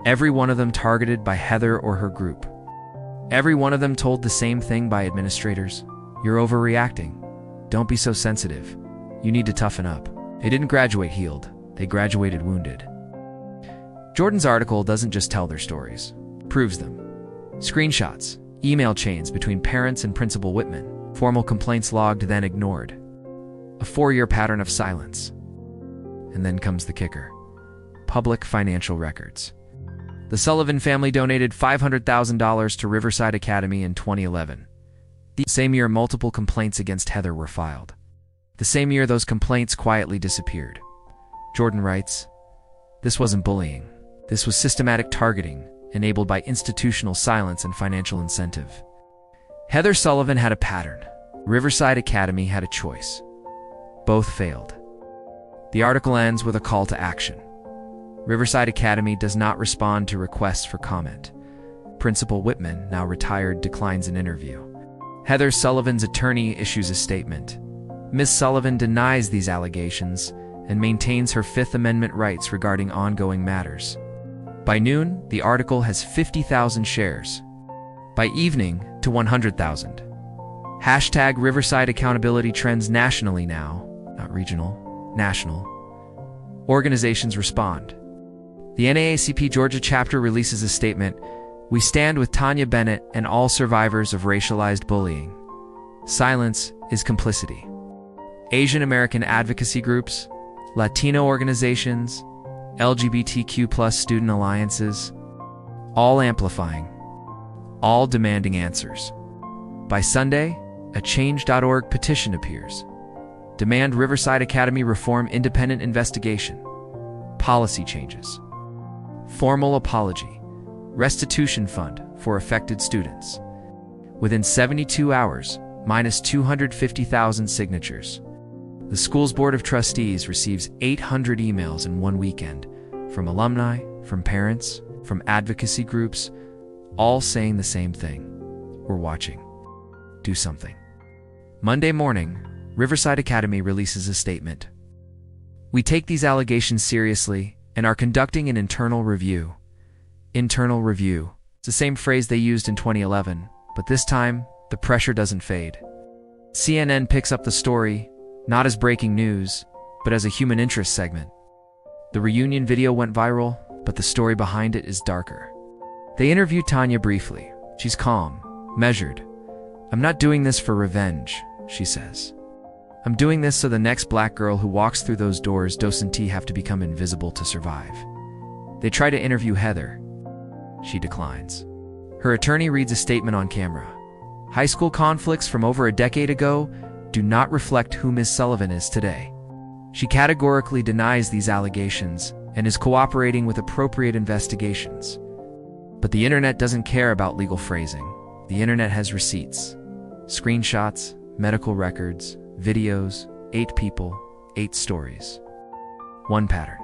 A: Every one of them targeted by Heather or her group. Every one of them told the same thing by administrators. You're overreacting. Don't be so sensitive. You need to toughen up. They didn't graduate healed. They graduated wounded. Jordan's article doesn't just tell their stories, proves them. Screenshots, email chains between parents and Principal Whitman, formal complaints logged then ignored. A 4-year pattern of silence. And then comes the kicker. Public financial records. The Sullivan family donated $500,000 to Riverside Academy in 2011. The same year, multiple complaints against Heather were filed. The same year, those complaints quietly disappeared. Jordan writes, "This wasn't bullying. This was systematic targeting, enabled by institutional silence and financial incentive." Heather Sullivan had a pattern. Riverside Academy had a choice. Both failed. The article ends with a call to action. Riverside Academy does not respond to requests for comment. Principal Whitman, now retired, declines an interview. Heather Sullivan's attorney issues a statement. Ms. Sullivan denies these allegations and maintains her Fifth Amendment rights regarding ongoing matters. By noon, the article has 50,000 shares. By evening, to 100,000. Hashtag Riverside Accountability trends nationally now, not regional, national. Organizations respond. The NAACP Georgia chapter releases a statement. We stand with Tanya Bennett and all survivors of racialized bullying. Silence is complicity. Asian American advocacy groups, Latino organizations, LGBTQ+ student alliances, all amplifying, all demanding answers. By Sunday, a Change.org petition appears. Demand Riverside Academy reform independent investigation. Policy changes. Formal apology. Restitution fund for affected students. Within 72 hours, minus 250,000 signatures. The school's Board of Trustees receives 800 emails in one weekend from alumni, from parents, from advocacy groups, all saying the same thing. We're watching. Do something. Monday morning, Riverside Academy releases a statement. We take these allegations seriously and are conducting an internal review. Internal review. It's the same phrase they used in 2011, but this time, the pressure doesn't fade. CNN picks up the story, not as breaking news, but as a human interest segment. The reunion video went viral, but the story behind it is darker. They interview Tanya briefly. She's calm, measured. I'm not doing this for revenge, she says. I'm doing this so the next black girl who walks through those doors doesn't have to become invisible to survive. They try to interview Heather. She declines. Her attorney reads a statement on camera. High school conflicts from over a decade ago do not reflect who Ms. Sullivan is today. She categorically denies these allegations and is cooperating with appropriate investigations. But the internet doesn't care about legal phrasing. The internet has receipts, screenshots, medical records, videos, 8 people, 8 stories. One pattern.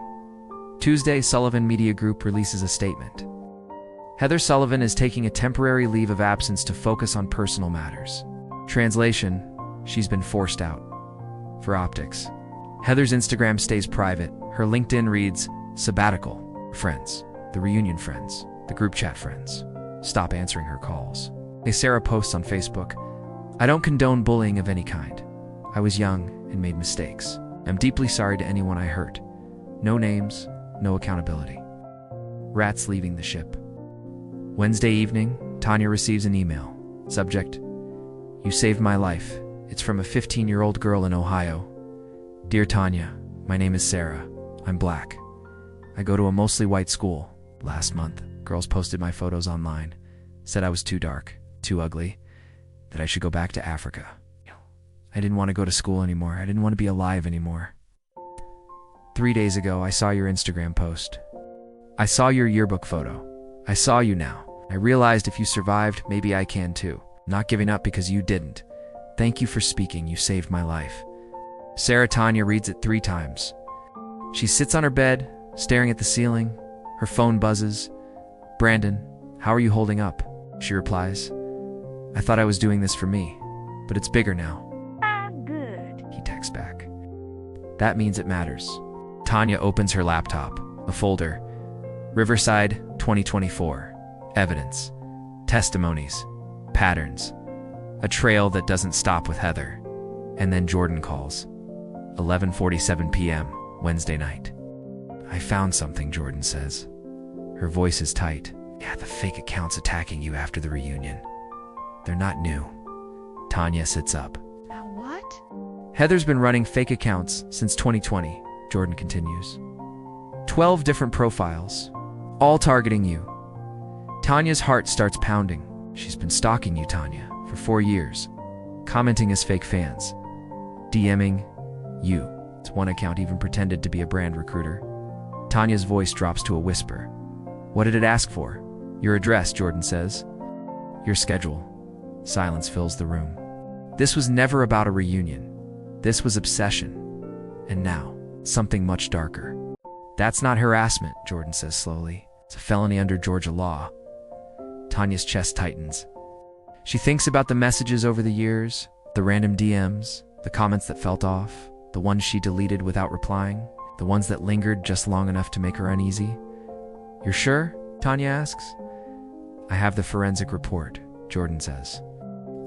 A: Tuesday, Sullivan Media Group releases a statement. Heather Sullivan is taking a temporary leave of absence to focus on personal matters. Translation, she's been forced out. For optics. Heather's Instagram stays private. Her LinkedIn reads, sabbatical, friends, the reunion friends, the group chat friends. Stop answering her calls. Sarah posts on Facebook, I don't condone bullying of any kind. I was young and made mistakes. I'm deeply sorry to anyone I hurt. No names, no accountability. Rats leaving the ship. Wednesday evening, Tanya receives an email. Subject, you saved my life. It's from a 15-year-old girl in Ohio. Dear Tanya, my name is Sarah. I'm black. I go to a mostly white school. Last month, girls posted my photos online, said I was too dark, too ugly, that I should go back to Africa. I didn't want to go to school anymore. I didn't want to be alive anymore. 3 days ago, I saw your Instagram post. I saw your yearbook photo. I saw you now. I realized if you survived, maybe I can too. Not giving up because you didn't. Thank you for speaking. You saved my life. Sarah Tanya reads it 3 times. She sits on her bed, staring at the ceiling. Her phone buzzes. Brandon, how are you holding up? She replies. I thought I was doing this for me, but it's bigger now.
B: Good.
A: He texts back. That means it matters. Tanya opens her laptop. A folder. Riverside, 2024. Evidence. Testimonies. Patterns. A trail that doesn't stop with Heather. And then Jordan calls. 11:47 p.m., Wednesday night. I found something, Jordan says. Her voice is tight. Yeah, the fake account's attacking you after the reunion. They're not new. Tanya sits up.
B: Now what?
A: Heather's been running fake accounts since 2020, Jordan continues. 12 different profiles, all targeting you. Tanya's heart starts pounding. She's been stalking you, Tanya, for 4 years, commenting as fake fans, DMing you. One account even pretended to be a brand recruiter. Tanya's voice drops to a whisper. What did it ask for? Your address, Jordan says. Your schedule. Silence fills the room. This was never about a reunion. This was obsession. And now, something much darker. That's not harassment, Jordan says slowly. It's a felony under Georgia law. Tanya's chest tightens. She thinks about the messages over the years, the random DMs, the comments that felt off, the ones she deleted without replying, the ones that lingered just long enough to make her uneasy. You're sure? Tanya asks. I have the forensic report, Jordan says.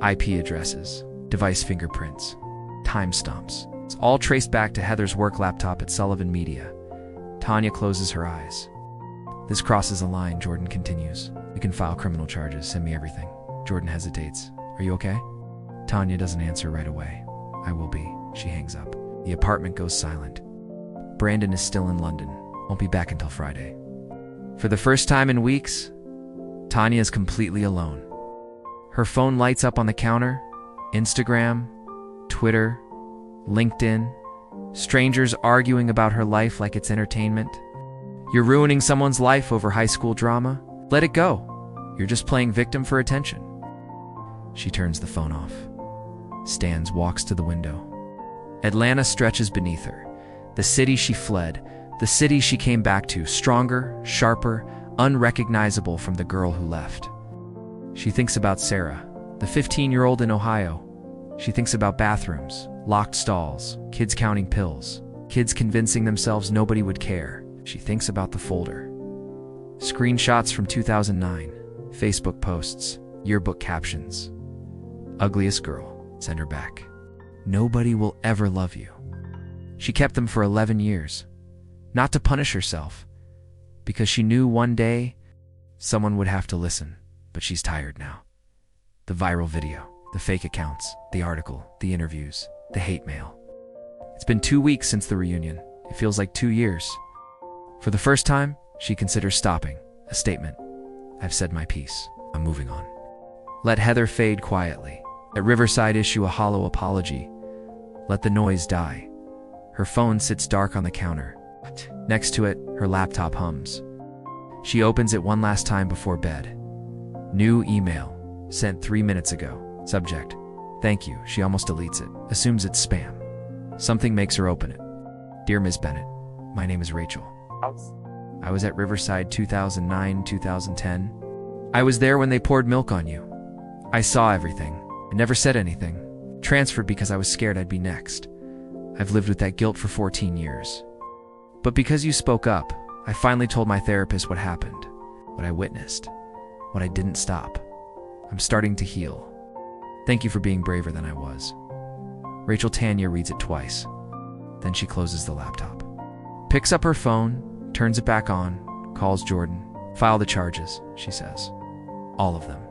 A: IP addresses, device fingerprints, timestamps. It's all traced back to Heather's work laptop at Sullivan Media. Tanya closes her eyes. This crosses a line, Jordan continues. We can file criminal charges. Send me everything. Jordan hesitates. Are you okay? Tanya doesn't answer right away. I will be. She hangs up. The apartment goes silent. Brandon is still in London. Won't be back until Friday. For the first time in weeks, Tanya is completely alone. Her phone lights up on the counter. Instagram, Twitter, LinkedIn. Strangers arguing about her life like it's entertainment. You're ruining someone's life over high school drama? Let it go. You're just playing victim for attention. She turns the phone off. Stands, walks to the window. Atlanta stretches beneath her. The city she fled, the city she came back to, stronger, sharper, unrecognizable from the girl who left. She thinks about Sarah, the 15-year-old in Ohio. She thinks about bathrooms, locked stalls, kids counting pills, kids convincing themselves nobody would care. She thinks about the folder. Screenshots from 2009, Facebook posts, yearbook captions. Ugliest girl, send her back. Nobody will ever love you. She kept them for 11 years, not to punish herself, because she knew one day someone would have to listen, but she's tired now. The viral video, the fake accounts, the article, the interviews, the hate mail. It's been 2 weeks since the reunion. It feels like 2 years. For the first time, she considers stopping. A statement. I've said my piece. I'm moving on. Let Heather fade quietly. At Riverside, issue a hollow apology. Let the noise die. Her phone sits dark on the counter. Next to it, her laptop hums. She opens it one last time before bed. New email. Sent 3 minutes ago. Subject. Thank you. She almost deletes it. Assumes it's spam. Something makes her open it. Dear Ms. Bennett, my name is Rachel. I was at Riverside 2009-2010. I was there when they poured milk on you. I saw everything. I never said anything. Transferred because I was scared I'd be next. I've lived with that guilt for 14 years. But because you spoke up, I finally told my therapist what happened, what I witnessed, what I didn't stop. I'm starting to heal. Thank you for being braver than I was. Rachel. Tanya reads it twice. Then she closes the laptop. Picks up her phone, turns it back on, calls Jordan. File the charges, she says. All of them.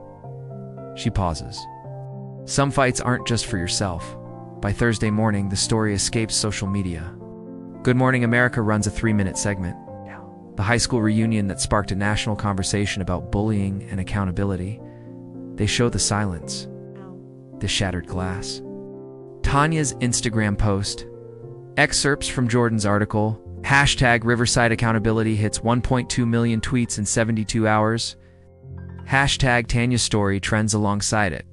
A: She pauses. Some fights aren't just for yourself. By Thursday morning, the story escapes social media. Good Morning America runs a 3-minute segment. The high school reunion that sparked a national conversation about bullying and accountability. They show the silence, the shattered glass. Tanya's Instagram post, excerpts from Jordan's article, hashtag Riverside Accountability hits 1.2 million tweets in 72 hours. Hashtag Tanya's story trends alongside it.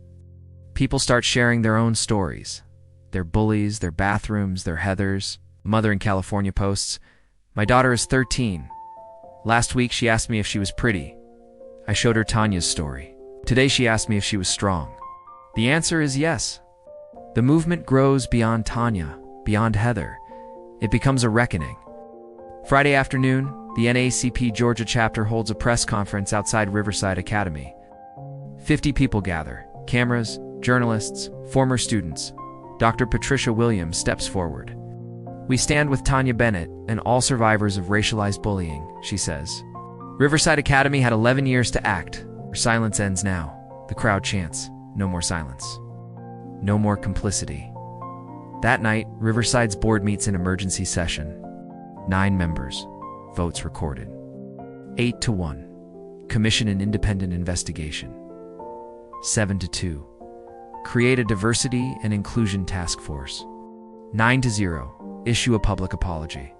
A: People start sharing their own stories. Their bullies, their bathrooms, their Heathers. Mother in California posts, my daughter is 13. Last week she asked me if she was pretty. I showed her Tanya's story. Today she asked me if she was strong. The answer is yes. The movement grows beyond Tanya, beyond Heather. It becomes a reckoning. Friday afternoon, the NAACP Georgia chapter holds a press conference outside Riverside Academy. 50 people gather, cameras, journalists, former students. Dr. Patricia Williams steps forward. We stand with Tanya Bennett and all survivors of racialized bullying, she says. Riverside Academy had 11 years to act. Her silence ends now. The crowd chants, no more silence. No more complicity. That night, Riverside's board meets in emergency session. 9 members. Votes recorded. 8-1. Commission an independent investigation. 7-2. Create a diversity and inclusion task force. 9-0. Issue a public apology.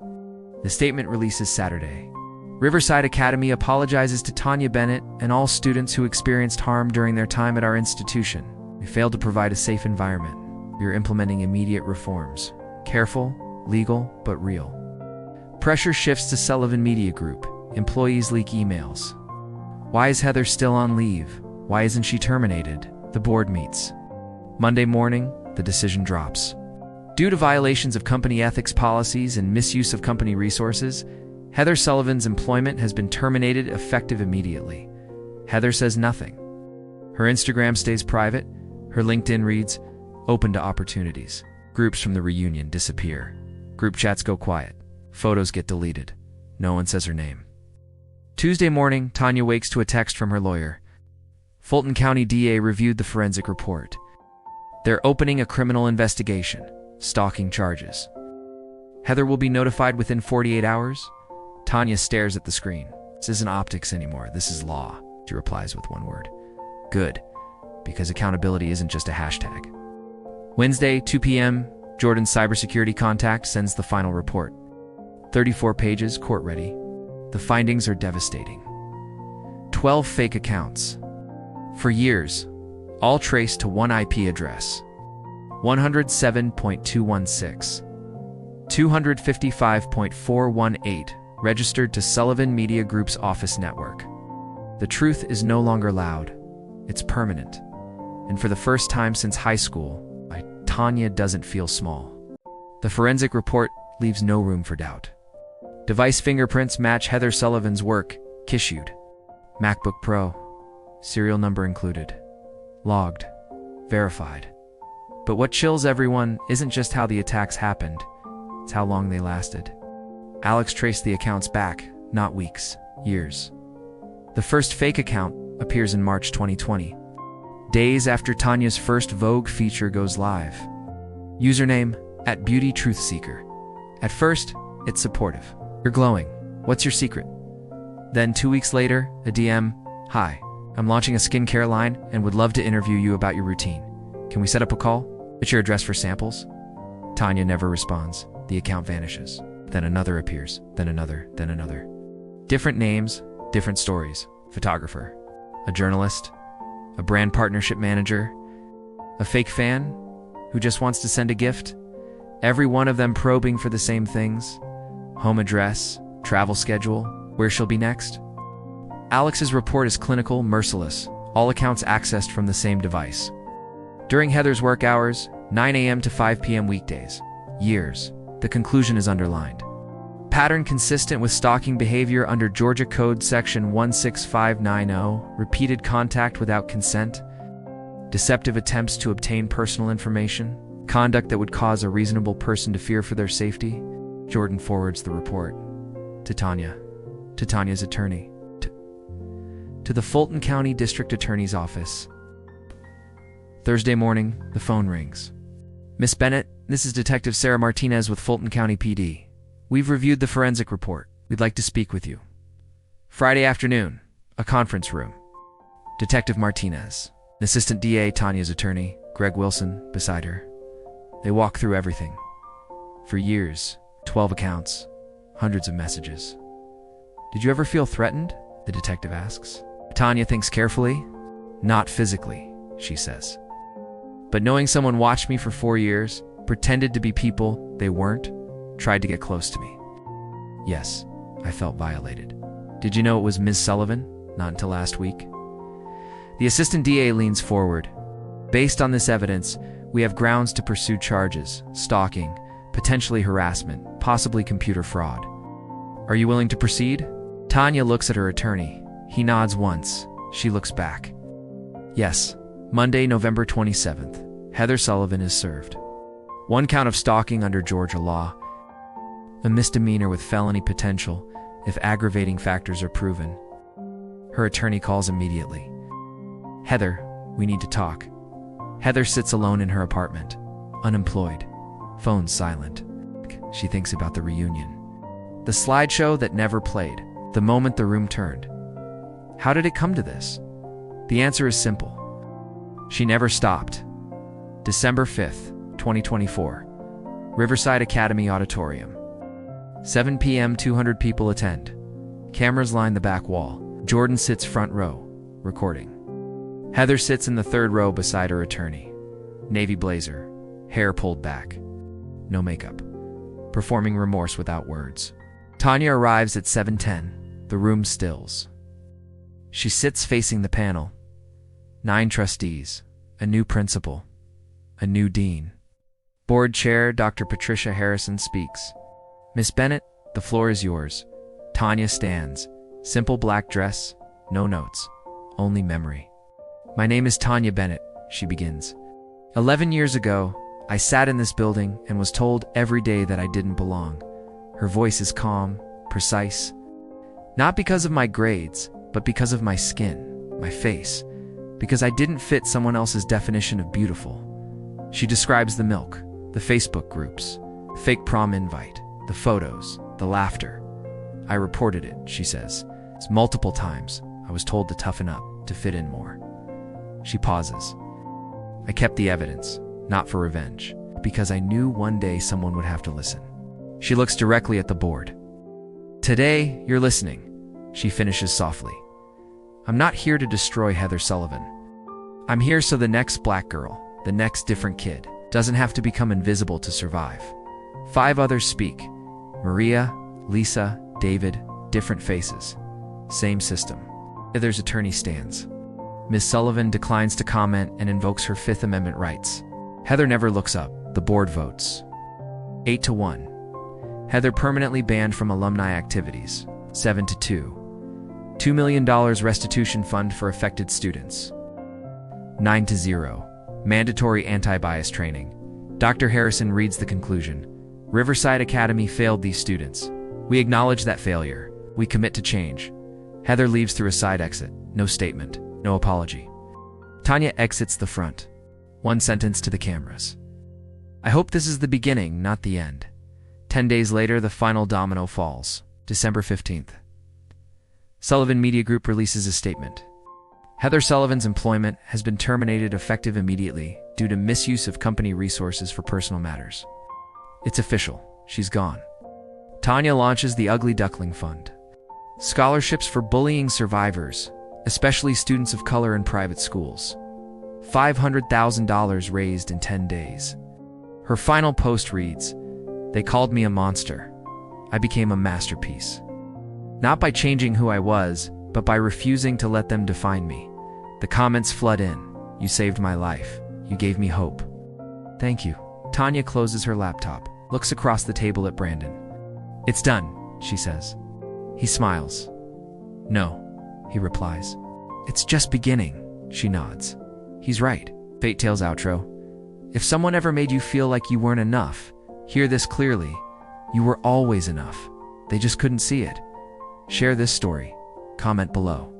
A: The statement releases Saturday. Riverside Academy apologizes to Tanya Bennett and all students who experienced harm during their time at our institution. We failed to provide a safe environment. We are implementing immediate reforms. Careful, legal, but real. Pressure shifts to Sullivan Media Group. Employees leak emails. Why is Heather still on leave? Why isn't she terminated? The board meets. Monday morning, the decision drops. Due to violations of company ethics policies and misuse of company resources, Heather Sullivan's employment has been terminated effective immediately. Heather says nothing. Her Instagram stays private. Her LinkedIn reads, open to opportunities. Groups from the reunion disappear. Group chats go quiet. Photos get deleted. No one says her name. Tuesday morning, Tanya wakes to a text from her lawyer. Fulton County DA reviewed the forensic report. They're opening a criminal investigation. Stalking charges. Heather will be notified within 48 hours. Tanya stares at the screen. This isn't optics anymore. This is law, she replies with one word. Good, because accountability isn't just a hashtag. Wednesday, 2 p.m., Jordan's cybersecurity contact sends the final report. 34 pages, court-ready. The findings are devastating. 12 fake accounts. For years, all traced to one IP address. 107.216. 255.418 registered to Sullivan Media Group's office network. The truth is no longer loud. It's permanent. And for the first time since high school, Tanya doesn't feel small. The forensic report leaves no room for doubt. Device fingerprints match Heather Sullivan's work, issued. MacBook Pro, serial number included. Logged, verified. But what chills everyone isn't just how the attacks happened, it's how long they lasted. Alex traced the accounts back, not weeks, years. The first fake account appears in March 2020, days after Tanya's first Vogue feature goes live. Username, At Beauty Truth Seeker. At first, it's supportive. You're glowing. What's your secret? Then 2 weeks later, a DM. Hi, I'm launching a skincare line and would love to interview you about your routine. Can we set up a call? What's your address for samples? Tanya never responds. The account vanishes. Then another appears. Then another. Then another. Different names, different stories. Photographer. A journalist. A brand partnership manager. A fake fan who just wants to send a gift. Every one of them probing for the same things. Home address, travel schedule, where she'll be next. Alex's report is clinical, merciless. All accounts accessed from the same device. During Heather's work hours, 9 a.m. to 5 p.m. weekdays. Years. The conclusion is underlined. Pattern consistent with stalking behavior under Georgia Code Section 16590, repeated contact without consent, deceptive attempts to obtain personal information, conduct that would cause a reasonable person to fear for their safety. Jordan forwards the report to Tanya, to Tanya's attorney, to the Fulton County District Attorney's Office. Thursday morning, the phone rings. Miss Bennett, this is Detective Sarah Martinez with Fulton County PD. We've reviewed the forensic report. We'd like to speak with you. Friday afternoon, a conference room. Detective Martinez, an assistant DA, Tanya's attorney, Greg Wilson, beside her. They walk through everything. For years, 12 accounts, hundreds of messages. Did you ever feel threatened? The detective asks. Tanya thinks carefully. Not physically, she says. But knowing someone watched me for 4 years, pretended to be people they weren't, tried to get close to me. Yes, I felt violated. Did you know it was Ms. Sullivan? Not until last week. The assistant DA leans forward. Based on this evidence, we have grounds to pursue charges, stalking, potentially harassment, possibly computer fraud. Are you willing to proceed? Tanya looks at her attorney. He nods once. She looks back. Yes. Monday, November 27th. Heather Sullivan is served. 1 count of stalking under Georgia law. A misdemeanor with felony potential if aggravating factors are proven. Her attorney calls immediately. Heather, we need to talk. Heather sits alone in her apartment, unemployed, phone silent. She thinks about the reunion. The slideshow that never played, the moment the room turned. How did it come to this? The answer is simple. She never stopped. December 5th, 2024. Riverside Academy Auditorium. 7 p.m. 200 people attend. Cameras line the back wall. Jordan sits front row, recording. Heather sits in the third row beside her attorney. Navy blazer, hair pulled back. No makeup. Performing remorse without words. Tanya arrives at 7:10. The room stills. She sits facing the panel. 9 trustees, a new principal, a new dean. Board chair Dr. Patricia Harrison speaks. Miss Bennett, the floor is yours. Tanya stands. Simple black dress, no notes, only memory. My name is Tanya Bennett, she begins. 11 years ago, I sat in this building and was told every day that I didn't belong. Her voice is calm, precise. Not because of my grades, but because of my skin, my face. Because I didn't fit someone else's definition of beautiful. She describes the milk, the Facebook groups, fake prom invite, the photos, the laughter. I reported it, she says. Multiple times, I was told to toughen up, to fit in more. She pauses. I kept the evidence, not for revenge, because I knew one day someone would have to listen. She looks directly at the board. Today, you're listening, she finishes softly. I'm not here to destroy Heather Sullivan. I'm here so the next black girl, the next different kid, doesn't have to become invisible to survive. 5 others speak. Maria, Lisa, David, different faces. Same system. Heather's attorney stands. Ms. Sullivan declines to comment and invokes her Fifth Amendment rights. Heather never looks up. The board votes. 8-1. Heather permanently banned from alumni activities. 7-2. $2 million restitution fund for affected students. 9-0. Mandatory anti-bias training. Dr. Harrison reads the conclusion. Riverside Academy failed these students. We acknowledge that failure. We commit to change. Heather leaves through a side exit. No statement. No apology. Tanya exits the front. One sentence to the cameras. I hope this is the beginning, not the end. 10 days later, the final domino falls. December 15th. Sullivan Media Group releases a statement. Heather Sullivan's employment has been terminated effective immediately due to misuse of company resources for personal matters. It's official. She's gone. Tanya launches the Ugly Duckling Fund. Scholarships for bullying survivors, especially students of color in private schools. $500,000 raised in 10 days. Her final post reads, "They called me a monster. I became a masterpiece. Not by changing who I was, but by refusing to let them define me. The comments flood in. You saved my life. You gave me hope. Thank you." Tanya closes her laptop, looks across the table at Brandon. "It's done," she says. He smiles. "No," he replies. "It's just beginning," she nods. He's right. Fate Tales outro. If someone ever made you feel like you weren't enough, hear this clearly. You were always enough. They just couldn't see it. Share this story. Comment below.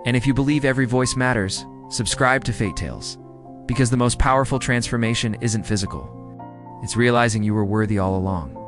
A: And if you believe every voice matters, subscribe to Fate Tales. Because the most powerful transformation isn't physical. It's realizing you were worthy all along.